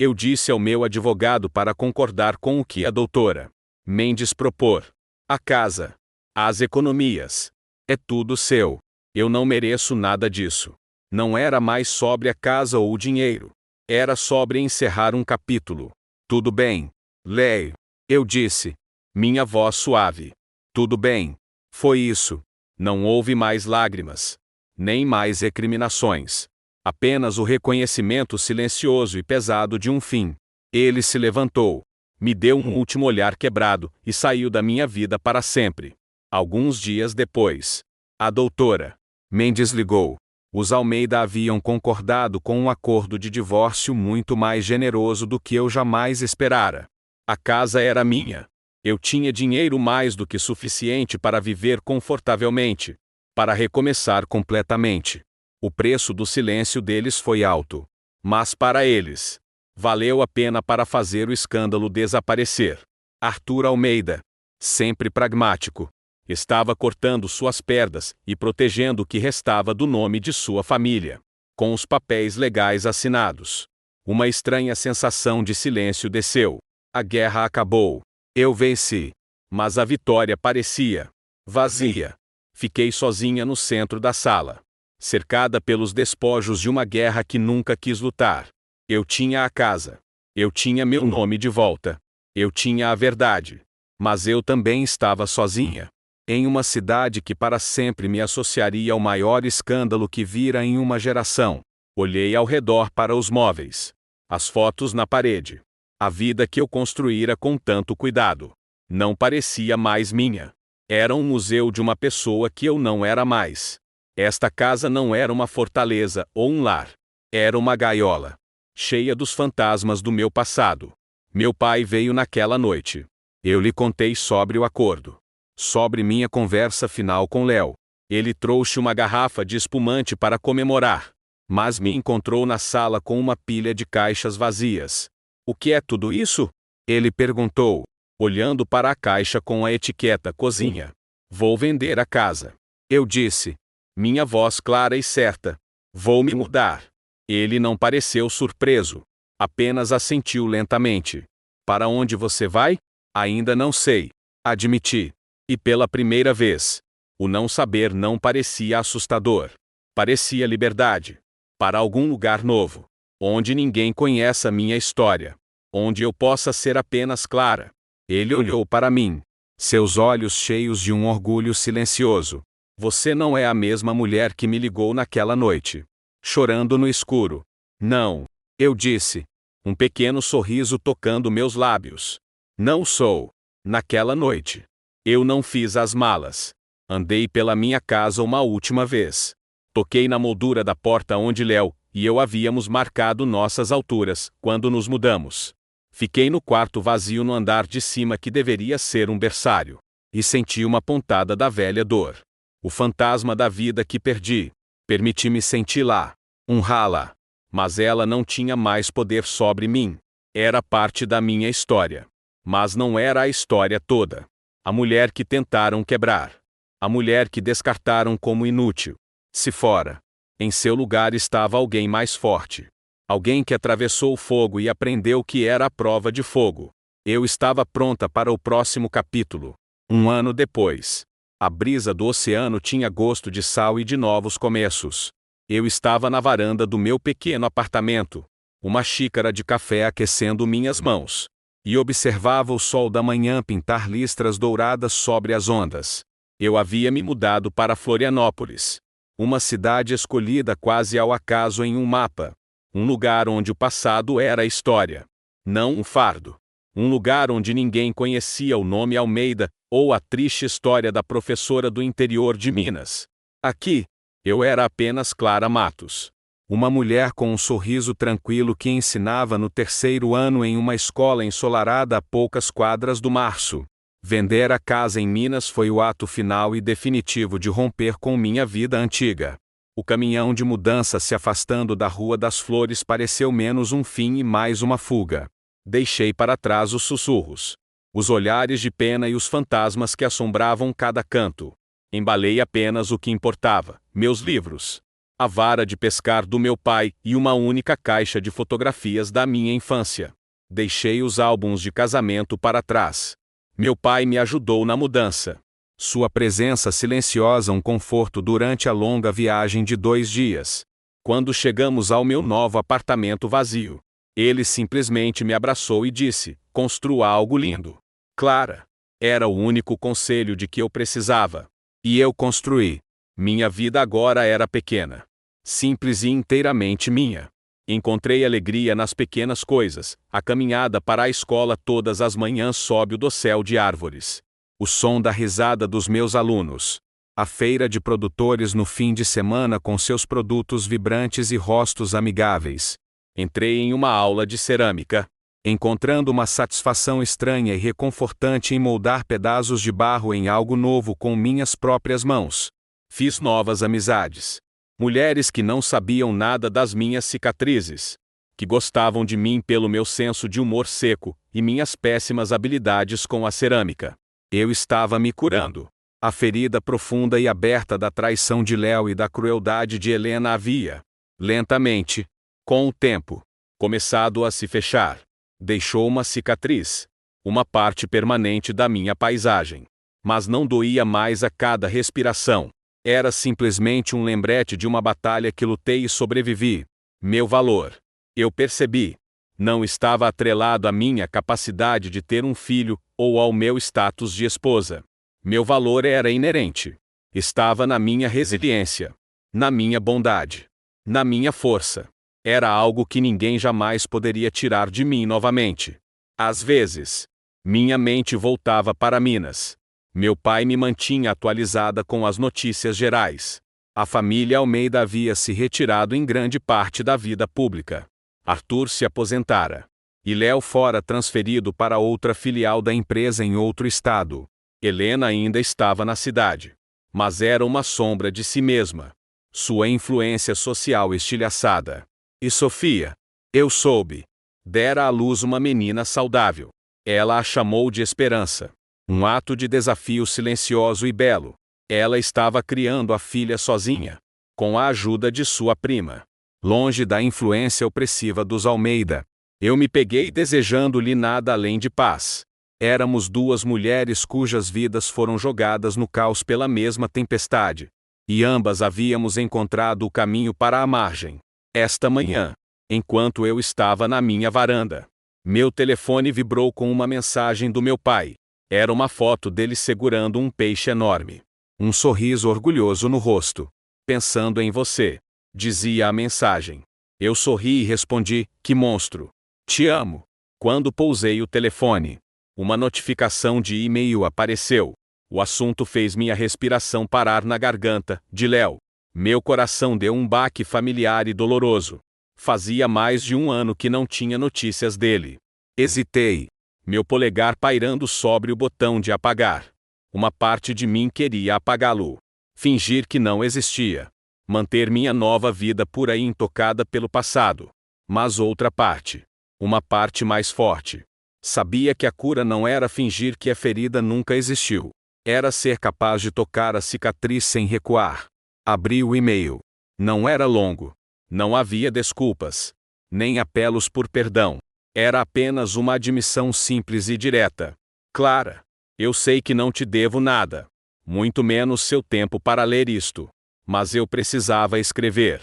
Eu disse ao meu advogado para concordar com o que a doutora Mendes propor. A casa. As economias. É tudo seu. Eu não mereço nada disso. Não era mais sobre a casa ou o dinheiro. Era sobre encerrar um capítulo. Tudo bem, Leigh. Eu disse. Minha voz suave. Tudo bem. Foi isso. Não houve mais lágrimas. Nem mais recriminações. Apenas o reconhecimento silencioso e pesado de um fim. Ele se levantou, me deu um último olhar quebrado e saiu da minha vida para sempre. Alguns dias depois, a doutora Mendes ligou. Os Almeida haviam concordado com um acordo de divórcio muito mais generoso do que eu jamais esperara. A casa era minha. Eu tinha dinheiro mais do que suficiente para viver confortavelmente, para recomeçar completamente. O preço do silêncio deles foi alto. Mas para eles, valeu a pena para fazer o escândalo desaparecer. Arthur Almeida, sempre pragmático, estava cortando suas perdas e protegendo o que restava do nome de sua família, com os papéis legais assinados. Uma estranha sensação de silêncio desceu. A guerra acabou. Eu venci. Mas a vitória parecia vazia. Fiquei sozinha no centro da sala, cercada pelos despojos de uma guerra que nunca quis lutar. Eu tinha a casa. Eu tinha meu nome de volta. Eu tinha a verdade. Mas eu também estava sozinha. Em uma cidade que para sempre me associaria ao maior escândalo que vira em uma geração. Olhei ao redor para os móveis. As fotos na parede. A vida que eu construíra com tanto cuidado. Não parecia mais minha. Era um museu de uma pessoa que eu não era mais. Esta casa não era uma fortaleza ou um lar. Era uma gaiola. Cheia dos fantasmas do meu passado. Meu pai veio naquela noite. Eu lhe contei sobre o acordo. Sobre minha conversa final com Léo. Ele trouxe uma garrafa de espumante para comemorar. mas me encontrou na sala com uma pilha de caixas vazias. O que é tudo isso? Ele perguntou, olhando para a caixa com a etiqueta cozinha. Vou vender a casa. Eu disse, minha voz clara e certa. Vou me mudar. Ele não pareceu surpreso. Apenas assentiu lentamente. Para onde você vai? Ainda não sei. Admiti. E pela primeira vez, o não saber não parecia assustador. Parecia liberdade. Para algum lugar novo. Onde ninguém conheça minha história. Onde eu possa ser apenas clara. Ele olhou para mim. Seus olhos cheios de um orgulho silencioso. Você não é a mesma mulher que me ligou naquela noite. Chorando no escuro. Não. Eu disse. Um pequeno sorriso tocando meus lábios. Não sou. Naquela noite. Eu não fiz as malas. Andei pela minha casa uma última vez. Toquei na moldura da porta onde Léo e eu havíamos marcado nossas alturas, quando nos mudamos. Fiquei no quarto vazio no andar de cima que deveria ser um berçário. E senti uma pontada da velha dor. O fantasma da vida que perdi. Permiti-me sentir lá. Honrá-la. Mas ela não tinha mais poder sobre mim. Era parte da minha história. Mas não era a história toda. A mulher que tentaram quebrar. A mulher que descartaram como inútil. Se fora. Em seu lugar estava alguém mais forte. Alguém que atravessou o fogo e aprendeu que era a prova de fogo. Eu estava pronta para o próximo capítulo. Um ano depois. A brisa do oceano tinha gosto de sal e de novos começos. Eu estava na varanda do meu pequeno apartamento. Uma xícara de café aquecendo minhas mãos. E observava o sol da manhã pintar listras douradas sobre as ondas. Eu havia me mudado para Florianópolis. Uma cidade escolhida quase ao acaso em um mapa. Um lugar onde o passado era a história. Não um fardo. Um lugar onde ninguém conhecia o nome Almeida, ou a triste história da professora do interior de Minas. Aqui, eu era apenas Clara Matos. Uma mulher com um sorriso tranquilo que ensinava no terceiro ano em uma escola ensolarada a poucas quadras do março. Vender a casa em Minas foi o ato final e definitivo de romper com minha vida antiga. O caminhão de mudança se afastando da Rua das Flores pareceu menos um fim e mais uma fuga. Deixei para trás os sussurros, os olhares de pena e os fantasmas que assombravam cada canto. Embalei apenas o que importava, meus livros, a vara de pescar do meu pai e uma única caixa de fotografias da minha infância. Deixei os álbuns de casamento para trás. Meu pai me ajudou na mudança. Sua presença silenciosa um conforto durante a longa viagem de 2 dias. Quando chegamos ao meu novo apartamento vazio, ele simplesmente me abraçou e disse, construa algo lindo. Clara. Era o único conselho de que eu precisava. E eu construí. Minha vida agora era pequena. Simples e inteiramente minha. Encontrei alegria nas pequenas coisas, a caminhada para a escola todas as manhãs sob o dossel de árvores. O som da risada dos meus alunos. A feira de produtores no fim de semana com seus produtos vibrantes e rostos amigáveis. Entrei em uma aula de cerâmica, encontrando uma satisfação estranha e reconfortante em moldar pedaços de barro em algo novo com minhas próprias mãos. Fiz novas amizades. Mulheres que não sabiam nada das minhas cicatrizes. Que gostavam de mim pelo meu senso de humor seco e minhas péssimas habilidades com a cerâmica. Eu estava me curando. A ferida profunda e aberta da traição de Léo e da crueldade de Helena havia, lentamente, com o tempo, começado a se fechar. Deixou uma cicatriz. Uma parte permanente da minha paisagem. Mas não doía mais a cada respiração. Era simplesmente um lembrete de uma batalha que lutei e sobrevivi. Meu valor. Eu percebi. Não estava atrelado à minha capacidade de ter um filho, ou ao meu status de esposa. Meu valor era inerente. Estava na minha resiliência. Na minha bondade. Na minha força. Era algo que ninguém jamais poderia tirar de mim novamente. Às vezes, minha mente voltava para Minas. Meu pai me mantinha atualizada com as notícias gerais. A família Almeida havia se retirado em grande parte da vida pública. Arthur se aposentara. E Léo fora transferido para outra filial da empresa em outro estado. Helena ainda estava na cidade. Mas era uma sombra de si mesma. sua influência social estilhaçada. E Sofia? Eu soube. Dera à luz uma menina saudável. Ela a chamou de esperança. Um ato de desafio silencioso e belo. Ela estava criando a filha sozinha, com a ajuda de sua prima. Longe da influência opressiva dos Almeida, eu me peguei desejando-lhe nada além de paz. Éramos duas mulheres cujas vidas foram jogadas no caos pela mesma tempestade. E ambas havíamos encontrado o caminho para a margem. Esta manhã, enquanto eu estava na minha varanda, meu telefone vibrou com uma mensagem do meu pai. Era uma foto dele segurando um peixe enorme. Um sorriso orgulhoso no rosto. Pensando em você, dizia a mensagem. Eu sorri e respondi, que monstro. Te amo. Quando pousei o telefone, uma notificação de e-mail apareceu. O assunto fez minha respiração parar na garganta, de Léo. Meu coração deu um baque familiar e doloroso. Fazia mais de um ano que não tinha notícias dele. Hesitei, meu polegar pairando sobre o botão de apagar. Uma parte de mim queria apagá-lo. Fingir que não existia. Manter minha nova vida por aí intocada pelo passado. Mas outra parte, uma parte mais forte, sabia que a cura não era fingir que a ferida nunca existiu. Era ser capaz de tocar a cicatriz sem recuar. Abri o e-mail. Não era longo. Não havia desculpas. Nem apelos por perdão. Era apenas uma admissão simples e direta. Clara, eu sei que não te devo nada. Muito menos seu tempo para ler isto. Mas eu precisava escrever.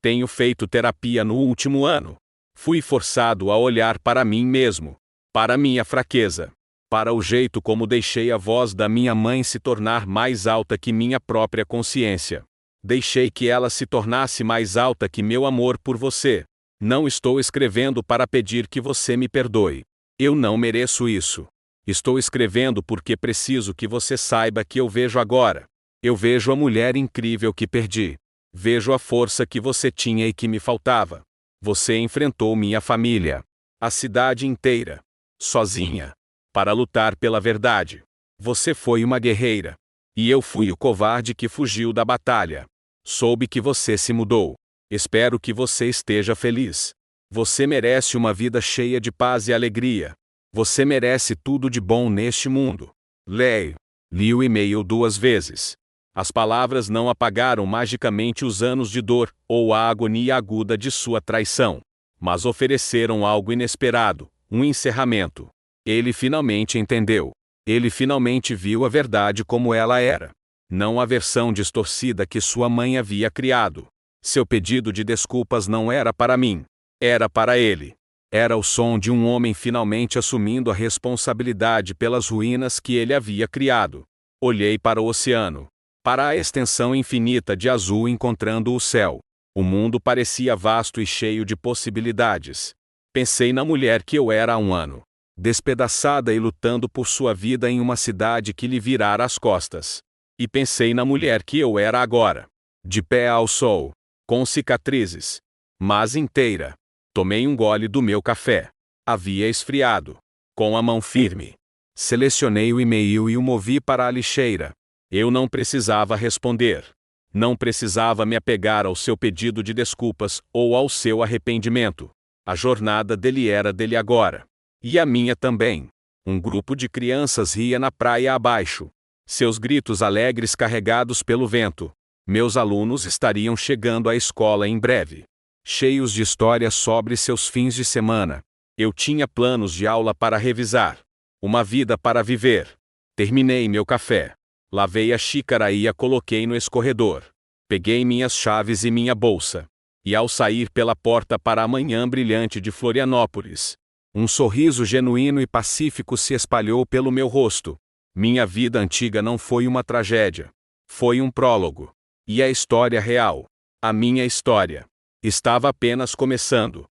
Tenho feito terapia no último ano. Fui forçado a olhar para mim mesmo. Para minha fraqueza. Para o jeito como deixei a voz da minha mãe se tornar mais alta que minha própria consciência. Deixei que ela se tornasse mais alta que meu amor por você. Não estou escrevendo para pedir que você me perdoe. Eu não mereço isso. Estou escrevendo porque preciso que você saiba que eu vejo agora. Eu vejo a mulher incrível que perdi. Vejo a força que você tinha e que me faltava. Você enfrentou minha família. A cidade inteira. Sozinha. Para lutar pela verdade. Você foi uma guerreira. E eu fui o covarde que fugiu da batalha. Soube que você se mudou. Espero que você esteja feliz. Você merece uma vida cheia de paz e alegria. Você merece tudo de bom neste mundo. Leio. Li o e-mail 2 vezes. As palavras não apagaram magicamente os anos de dor, ou a agonia aguda de sua traição. Mas ofereceram algo inesperado, um encerramento. Ele finalmente entendeu. Ele finalmente viu a verdade como ela era. Não a versão distorcida que sua mãe havia criado. Seu pedido de desculpas não era para mim. Era para ele. Era o som de um homem finalmente assumindo a responsabilidade pelas ruínas que ele havia criado. Olhei para o oceano. Para a extensão infinita de azul encontrando o céu. O mundo parecia vasto e cheio de possibilidades. Pensei na mulher que eu era há um ano. Despedaçada e lutando por sua vida em uma cidade que lhe virara as costas. E pensei na mulher que eu era agora. De pé ao sol. Com cicatrizes. Mas inteira. Tomei um gole do meu café. Havia esfriado. Com a mão firme. Selecionei o e-mail e o movi para a lixeira. Eu não precisava responder. Não precisava me apegar ao seu pedido de desculpas ou ao seu arrependimento. A jornada dele era dele agora. E a minha também. Um grupo de crianças ria na praia abaixo. Seus gritos alegres carregados pelo vento. Meus alunos estariam chegando à escola em breve. Cheios de histórias sobre seus fins de semana. Eu tinha planos de aula para revisar. Uma vida para viver. Terminei meu café. Lavei a xícara e a coloquei no escorredor. Peguei minhas chaves e minha bolsa. E ao sair pela porta para a manhã brilhante de Florianópolis, um sorriso genuíno e pacífico se espalhou pelo meu rosto. Minha vida antiga não foi uma tragédia. Foi um prólogo. E a história real, a minha história, estava apenas começando.